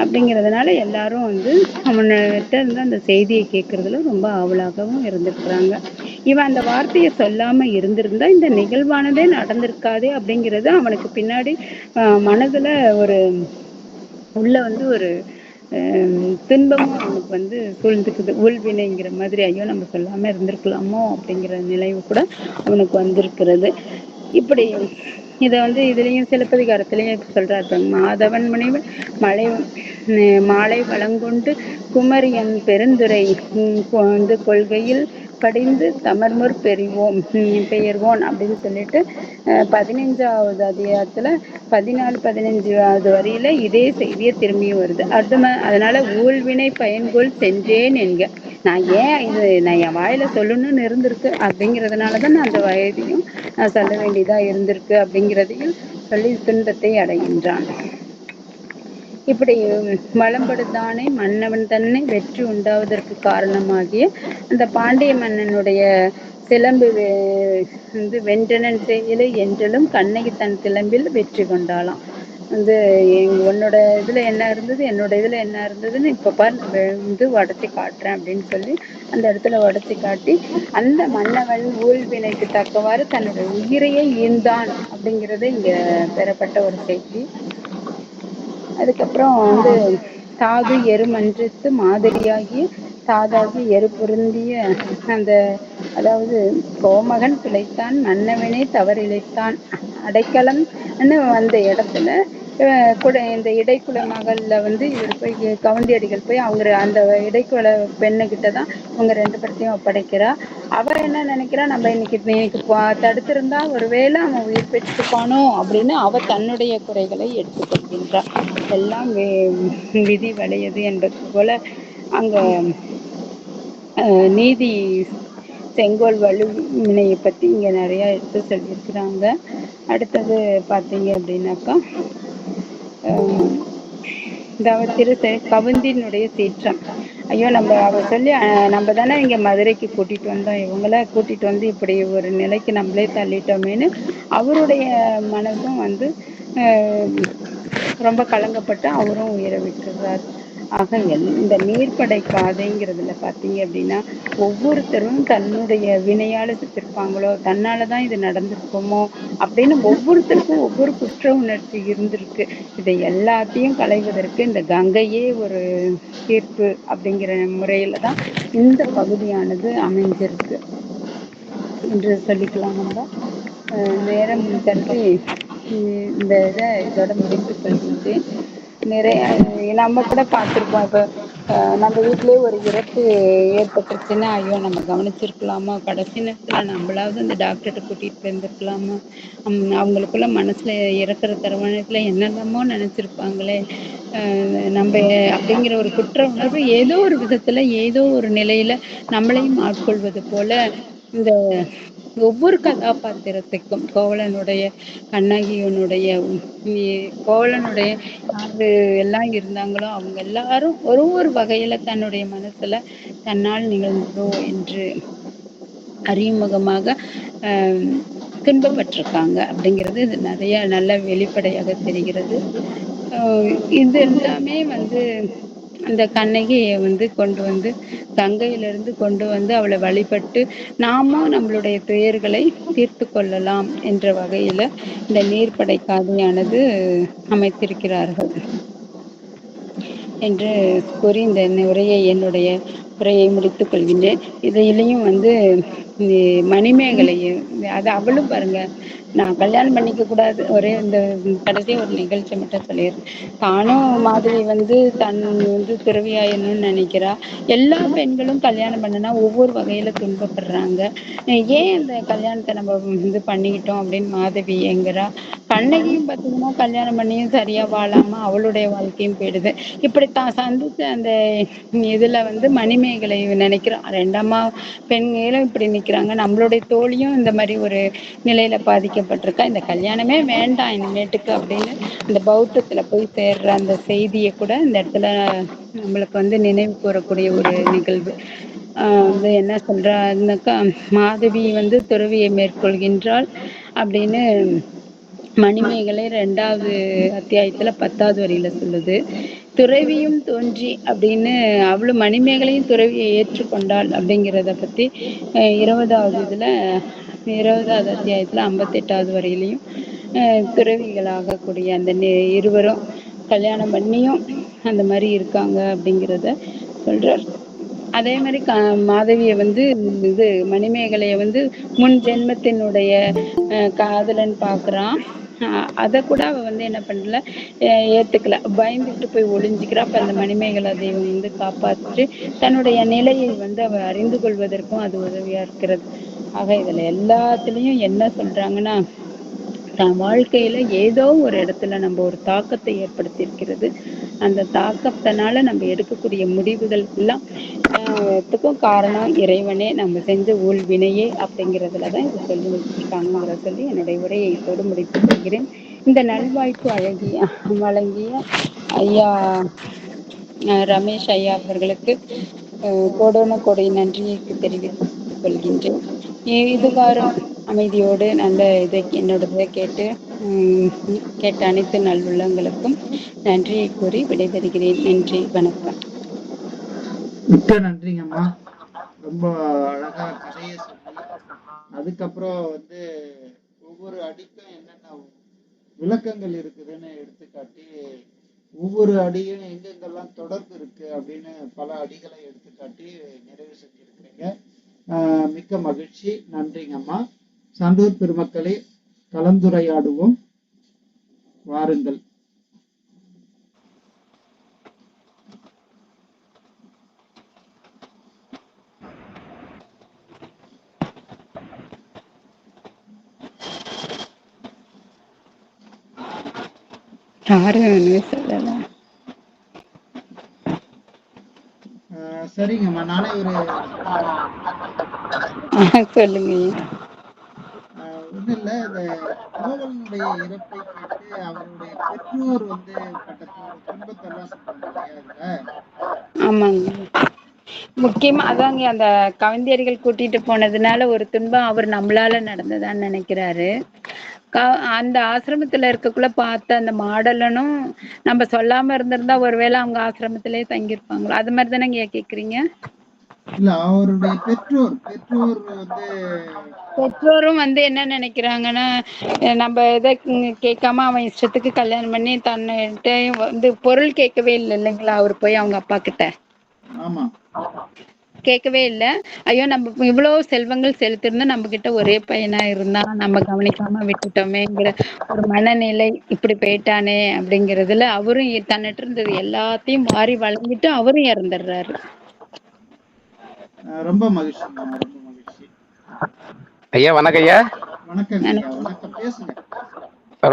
அப்படிங்கிறதுனால எல்லாரும் வந்து அவன்கிட்ட இருந்து அந்த செய்தியை கேட்கறதுல ரொம்ப ஆவலாகவும் இருந்திருக்கிறாங்க. இவன் அந்த வார்த்தையை சொல்லாம இருந்திருந்தா இந்த நிகழ்வானதே நடந்திருக்காதே அப்படிங்கிறது அவனுக்கு பின்னாடி மனதுல ஒரு உள்ள வந்து ஒரு துன்பமும் அவனுக்கு வந்து சூழ்ந்துக்குது. உள்வினைங்கிற மாதிரி, ஐயோ நம்ம சொல்லாம இருந்திருக்கலாமோ அப்படிங்கிற நிலைவு கூட அவனுக்கு வந்திருக்கிறது. இப்படி இத வந்து இதுலயும் சிலப்பதிகாரத்திலயும் சொல்றாரு, மாதவன் முனிவன் மலை மாலை வளங்கொண்டு குமரியன் பெருந்துரை வந்து கொள்கையில் படிந்து தமர்முற் பெயர்வோன் அப்படின்னு சொல்லிட்டு 15வது அதிகாரத்துல 14, 15வது வரியில இதே செய்தியை திரும்பியும் வருது. அதனால ஊழ்வினை பயன்கொள் சென்றேன் என்க. நான் ஏன் இது நான் என் வாயில சொல்லணும்னு இருந்திருக்கு அப்படிங்கிறதுனாலதான் நான் அந்த வயதையும் நான் சொல்ல வேண்டியதா இருந்திருக்கு அப்படிங்கிறதையும் சொல்லி துன்பத்தை அடைகின்றான். இப்படி வளம்படுதானே மன்னவன் தன்னை வெற்றி உண்டாவதற்கு காரணமாகிய அந்த பாண்டிய மன்னனுடைய சிலம்பு வந்து வென்றனன் செயலை என்றலும் கண்ணகி தன் சிலம்பில் வெற்றி கொண்டாளாம். வந்து உன்னோட இதுல என்ன இருந்தது, என்னோட இதுல என்ன இருந்ததுன்னு இப்ப பாரு நான் வந்து உடச்சி காட்டுறேன் அப்படின்னு சொல்லி அந்த இடத்துல உடச்சி காட்டி அந்த மன்னவன் ஊழ்வினைக்கு தக்கவாறு தன்னுடைய உயிரையே ஈந்தான் அப்படிங்கிறது இங்க பெறப்பட்ட ஒரு செய்தி. அதுக்கப்புறம் வந்து தாது எரு மன்றித்து மாதிரியாகிய தாதாகி எரு பொருந்திய அந்த, அதாவது கோமகன் பிழைத்தான் மன்னவனே தவறிழைத்தான் அடைக்கலம் வந்த இடத்துல இந்த இடைக்குல மகள்ல வந்து இவர் போய் கவுந்தியடிகள் போய் அவங்க அந்த இடைக்குல பெண்ணுகிட்டதான் இவங்க 2 பேர்த்தையும் ஒப்படைக்கிறா. அவ என்ன நினைக்கிறா, நம்ம இன்னைக்கு தடுத்திருந்தா ஒருவேளை அவன் உயிர் பெற்றிருப்பானோ அப்படின்னு அவ தன்னுடைய குறைகளை எடுத்துக்கொள்கின்றார். எல்லாம் விதி வளையது என்பது போல அங்க நீதி செங்கோல் வலுவினையை பத்தி இங்க நிறைய எடுத்து சொல்லியிருக்கிறாங்க. அடுத்தது பாத்தீங்க அப்படின்னாக்கா கவுந்தினுடைய சீற்றம். ஐயோ நம்ம அவ சொல்லி நம்ம தானே இங்க மதுரைக்கு கூட்டிட்டு வந்தோம், இவங்கள கூட்டிட்டு வந்து இப்படி ஒரு நிலைக்கு நம்மளே தள்ளிட்டோமேனு அவருடைய மனசும் வந்து ரொம்ப கலங்கப்பட்டு அவரும் உயிரை விட்டுறாரு. ஆக இந்த நீர்ப்படை காதைங்கிறதுல பாத்தீங்க அப்படின்னா ஒவ்வொருத்தரும் தன்னுடைய வினையால செத்திருப்பாங்களோ, தன்னாலதான் இது நடந்திருக்குமோ அப்படின்னு ஒவ்வொருத்தருக்கும் ஒவ்வொரு குற்ற உணர்ச்சி இருந்திருக்கு. இதை எல்லாத்தையும் களைவதற்கு இந்த கங்கையே ஒரு தீர்ப்பு அப்படிங்கிற முறையில தான் இந்த பகுதியானது அமைஞ்சிருக்கு என்று சொல்லிக்கலாம். நம்ம நேரம் கருதி இந்த இதை இதோட முடித்துக் கொள்கின்றேன். நிறைய நம்ம கூட பார்த்திருப்போம். இப்ப நம்ம வீட்லயே ஒரு இறப்பு ஏற்பட்டுருச்சுன்னா, ஐயோ நம்ம கவனிச்சிருக்கலாமா, கடைசி நேரத்துல நம்மளாவது அந்த டாக்டர்கிட்ட கூட்டிட்டு போயிருந்திருக்கலாமா, அவங்களுக்குள்ள மனசுல இறக்குற தருவானத்துல என்னெல்லாமோ நினைச்சிருப்பாங்களே நம்ம அப்படிங்கிற ஒரு குற்ற உணர்வு ஏதோ ஒரு விதத்துல ஏதோ ஒரு நிலையில நம்மளையும் ஆட்கொள்வது போல இந்த ஒவ்வொரு கதாபாத்திரத்துக்கும் கோவலனுடைய கண்ணகியனுடைய கோவலனுடைய யாரு எல்லாம் இருந்தாங்களோ அவங்க எல்லாரும் ஒரு வகையில தன்னுடைய மனசுல தன்னால் நிகழ்ந்ததோ என்று அறிமுகமாக துன்பப்பட்டிருக்காங்க அப்படிங்கிறது இது நிறைய நல்ல வெளிப்படையாக தெரிகிறது. இது எல்லாமே வந்து அந்த கண்ணகியை வந்து கொண்டு வந்து கங்கையிலிருந்து கொண்டு வந்து அவளை வழிபட்டு நாமும் நம்மளுடைய துயர்களை தீர்த்து கொள்ளலாம் என்ற வகையில இந்த நீர்ப்படை காதையானது அமைத்திருக்கிறார்கள் என்று கூறி இந்த உரையை என்னுடைய உரையை முடித்துக் கொள்கின்றேன். இதையிலையும் மணிமேகலையும் அது அவளும் பாருங்க, நான் கல்யாணம் பண்ணிக்க கூடாது, ஒரே இந்த கடைசியா ஒரு நிகழ்ச்சி மட்டும் சொல்லிடுறேன். தானும் மாதவி தன் துறவியாயிரணும்னு நினைக்கிறா. எல்லா பெண்களும் கல்யாணம் பண்ணுனா ஒவ்வொரு வகையில துன்பப்படுறாங்க. ஏன் இந்த கல்யாணத்தை நம்ம பண்ணிக்கிட்டோம் அப்படின்னு மாதவி என்கிறா. கண்ணகியும் பார்த்தீங்கன்னா கல்யாணம் பண்ணியும் சரியா வாழாம அவளுடைய வாழ்க்கையும் போயிடுது. இப்படி தான் சந்திச்ச அந்த இதுல மணிமேகலை நினைக்கிறோம், ரெண்டம்மா பெண்களும் இப்படி நிக்கிறாங்க, நம்மளுடைய தோழியும் இந்த மாதிரி ஒரு நிலையில பாதிக்கப்பட்டிருக்கா, இந்த கல்யாணமே வேண்டாம் இனிமேட்டுக்கு அப்படின்னு அந்த பௌத்தத்துல போய் சேர்ற அந்த செய்தியை கூட இந்த இடத்துல நம்மளுக்கு நினைவு கூறக்கூடிய ஒரு நிகழ்வு. என்ன சொல்றாருனாக்கா, மாதவி துறவியை மேற்கொள்கின்றாள் அப்படின்னு மணிமேகலை 2வது அத்தியாயத்துல 10வது வரியில சொல்லுது. துறவியும் தோன்றி அப்படின்னு அவளும் மணிமேகலையும் துறவியை ஏற்றுக்கொண்டாள் அப்படிங்கிறத பத்தி 20வது அத்தியாயத்துல 58வது வரையிலையும் துறவிகளாக கூடிய அந்த இருவரும் கல்யாணம் பண்ணியும் அந்த மாதிரி இருக்காங்க அப்படிங்கிறத சொல்றார். அதே மாதிரி மாதவியை மணிமேகலைய முன் ஜென்மத்தினுடைய காதலன் பாக்குறான். அத கூட அவ என்ன பண்ணல, ஏத்துக்கல, பயந்துகிட்டு போய் ஒளிஞ்சுக்கிறா. அப்ப அந்த மணிமேகலை தெய்வம் காப்பாற்றி தன்னுடைய நிலையை அவ அறிந்து கொள்வதற்கும் அது உதவியா இருக்கிறது. ஆக இதுல எல்லாத்துலயும் என்ன சொல்றாங்கன்னா, தன் வாழ்க்கையில ஏதோ ஒரு இடத்துல நம்ம ஒரு தாக்கத்தை ஏற்படுத்தி இருக்கிறது. அந்த தாக்கத்தினால நம்ம எடுக்கக்கூடிய முடிவுகள் எல்லாம் காரணம் இறைவனே, நம்ம செஞ்ச ஊழ்வினையே அப்படிங்கிறதுலதான் இதை சொல்லி வச்சிருக்காங்கிற சொல்லி என்னுடைய உரையை இதோடு முடித்துக் கொள்கிறேன். இந்த நல்வாய்ப்பு வழங்கிய ஐயா ரமேஷ் ஐயா அவர்களுக்கு கோடான கோடி நன்றியை தெரிவித்துக் கொள்கின்றேன். இதுகாரும் அமைதியோடு நல்ல என்னோட கேட்டு கேட்ட அனைத்து நல்லுள்ளங்களுக்கும் நன்றியை கூறி விடைபெறுகிறேன். நன்றி, வணக்கம். மிக்க நன்றிங்கம்மா. ரொம்ப அழகா கதையை சொல்லி, அதுக்கப்புறம் ஒவ்வொரு அடிக்கும் என்னென்ன விளக்கங்கள் இருக்குதுன்னு எடுத்துக்காட்டி, ஒவ்வொரு அடியும் எங்கெங்கெல்லாம் தொடர்பு இருக்கு அப்படின்னு பல அடிகளை எடுத்துக்காட்டி நிறைவு செஞ்சிருக்கிறீங்க. மிக்க மகிழ்ச்சி. நன்றிங்கம்மா. சான்றோர் பெருமக்களே, கலந்துரையாடுவோம், வாருங்கள். சரிங்கம்மா, நானே ஒரு சொல்லுங்க. ஒண்ணு இல்ல, இந்த கோவலனுடைய இறப்பை கேட்டு அவருடைய பெற்றோர் பட்ட துன்பத்தை எல்லாம் சொல்றாங்க இல்லையா இதுல. ஆமாங்க, முக்கியமா அதாங்க அந்த கவிஞர்கள் கூட்டிட்டு போனதுனால ஒரு துன்பம் அவர் நம்மளால நடந்ததான்னு நினைக்கிறாரு. அந்த ஆசிரமத்துல இருக்கக்குள்ள பார்த்த அந்த மாடலனும் நம்ம சொல்லாம இருந்திருந்தா ஒருவேளை அவங்க ஆசிரமத்திலேயே தங்கியிருப்பாங்களோ, அது மாதிரி தானே கேக்குறீங்க? இல்ல, அவருடைய பெற்றோரும் என்ன நினைக்கிறாங்கன்னா, நம்ம இதை கேட்காம அவன் இஷ்டத்துக்கு கல்யாணம் பண்ணி தன்னிட்ட பொருள் கேட்கவே இல்லை இல்லைங்களா, அவர் போய் அவங்க அப்பா கிட்ட கேட்கவே இல்லை. ஐயோ, நம்ம இவ்வளவு செல்வங்கள் செலுத்திருந்தா நம்ம கிட்ட ஒரே பையனா இருந்தா நம்ம கவனிக்காம விட்டுட்டோமேங்கிற ஒரு மனநிலை, இப்படி போயிட்டானே அப்படிங்கறதுல அவரும் தன்னிட்டு இருந்தது எல்லாத்தையும் வாரி வழங்கிட்டு அவரும் இறந்துடுறாரு. ரொம்ப மகிழ்ச்சி, ரொம்ப மகிழ்ச்சி. ஐயா வணக்கம். ஐயா வணக்கம். வணக்கம், பேசுங்க.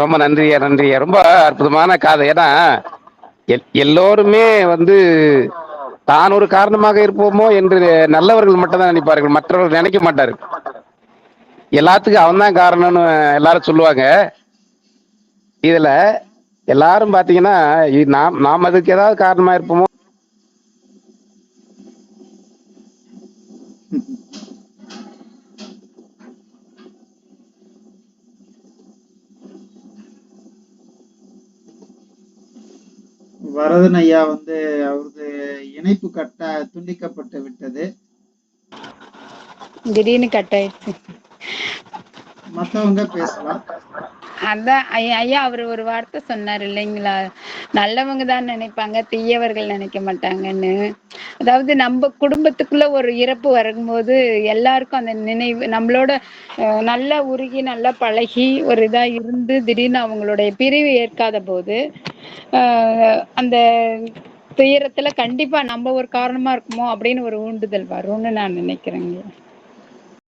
ரொம்ப நன்றியா, நன்றியா. ரொம்ப அற்புதமான காதை. ஏன்னா எல்லோருமே தான் ஒரு காரணமாக இருப்போமோ என்று நல்லவர்கள் மட்டும் தான் நினைப்பார்கள், மற்றவர்கள் நினைக்க மாட்டாரு. எல்லாத்துக்கும் அவன் தான் காரணம்னு எல்லாரும் சொல்லுவாங்க. இதுல எல்லாரும் பாத்தீங்கன்னா நாம் அதுக்கு ஏதாவது காரணமா இருப்போமோ. வரதன் ஐயா அவரது இணைப்பு துண்டிக்கப்பட்டு விட்டது. திடீர்னு கட் ஆயிடுச்சு. மத்தவங்க பேசலாம். அதான் ஐயா அவர் ஒரு வார்த்தை சொன்னார் இல்லைங்களா, நல்லவங்க தான் நினைப்பாங்க, தீயவர்கள் நினைக்க மாட்டாங்கன்னு. அதாவது நம்ம குடும்பத்துக்குள்ள ஒரு இறப்பு வரும்போது எல்லாருக்கும் அந்த நினைவு நம்மளோட நல்லா உருகி நல்லா பழகி ஒரு இதா இருந்து திடீர்னு அவங்களுடைய பிரிவு ஏற்காத போது அந்த துயரத்துல கண்டிப்பா நம்ம ஒரு காரணமா இருக்குமோ அப்படின்னு ஒரு ஊண்டுதல் வரும்னு நான் நினைக்கிறேங்க.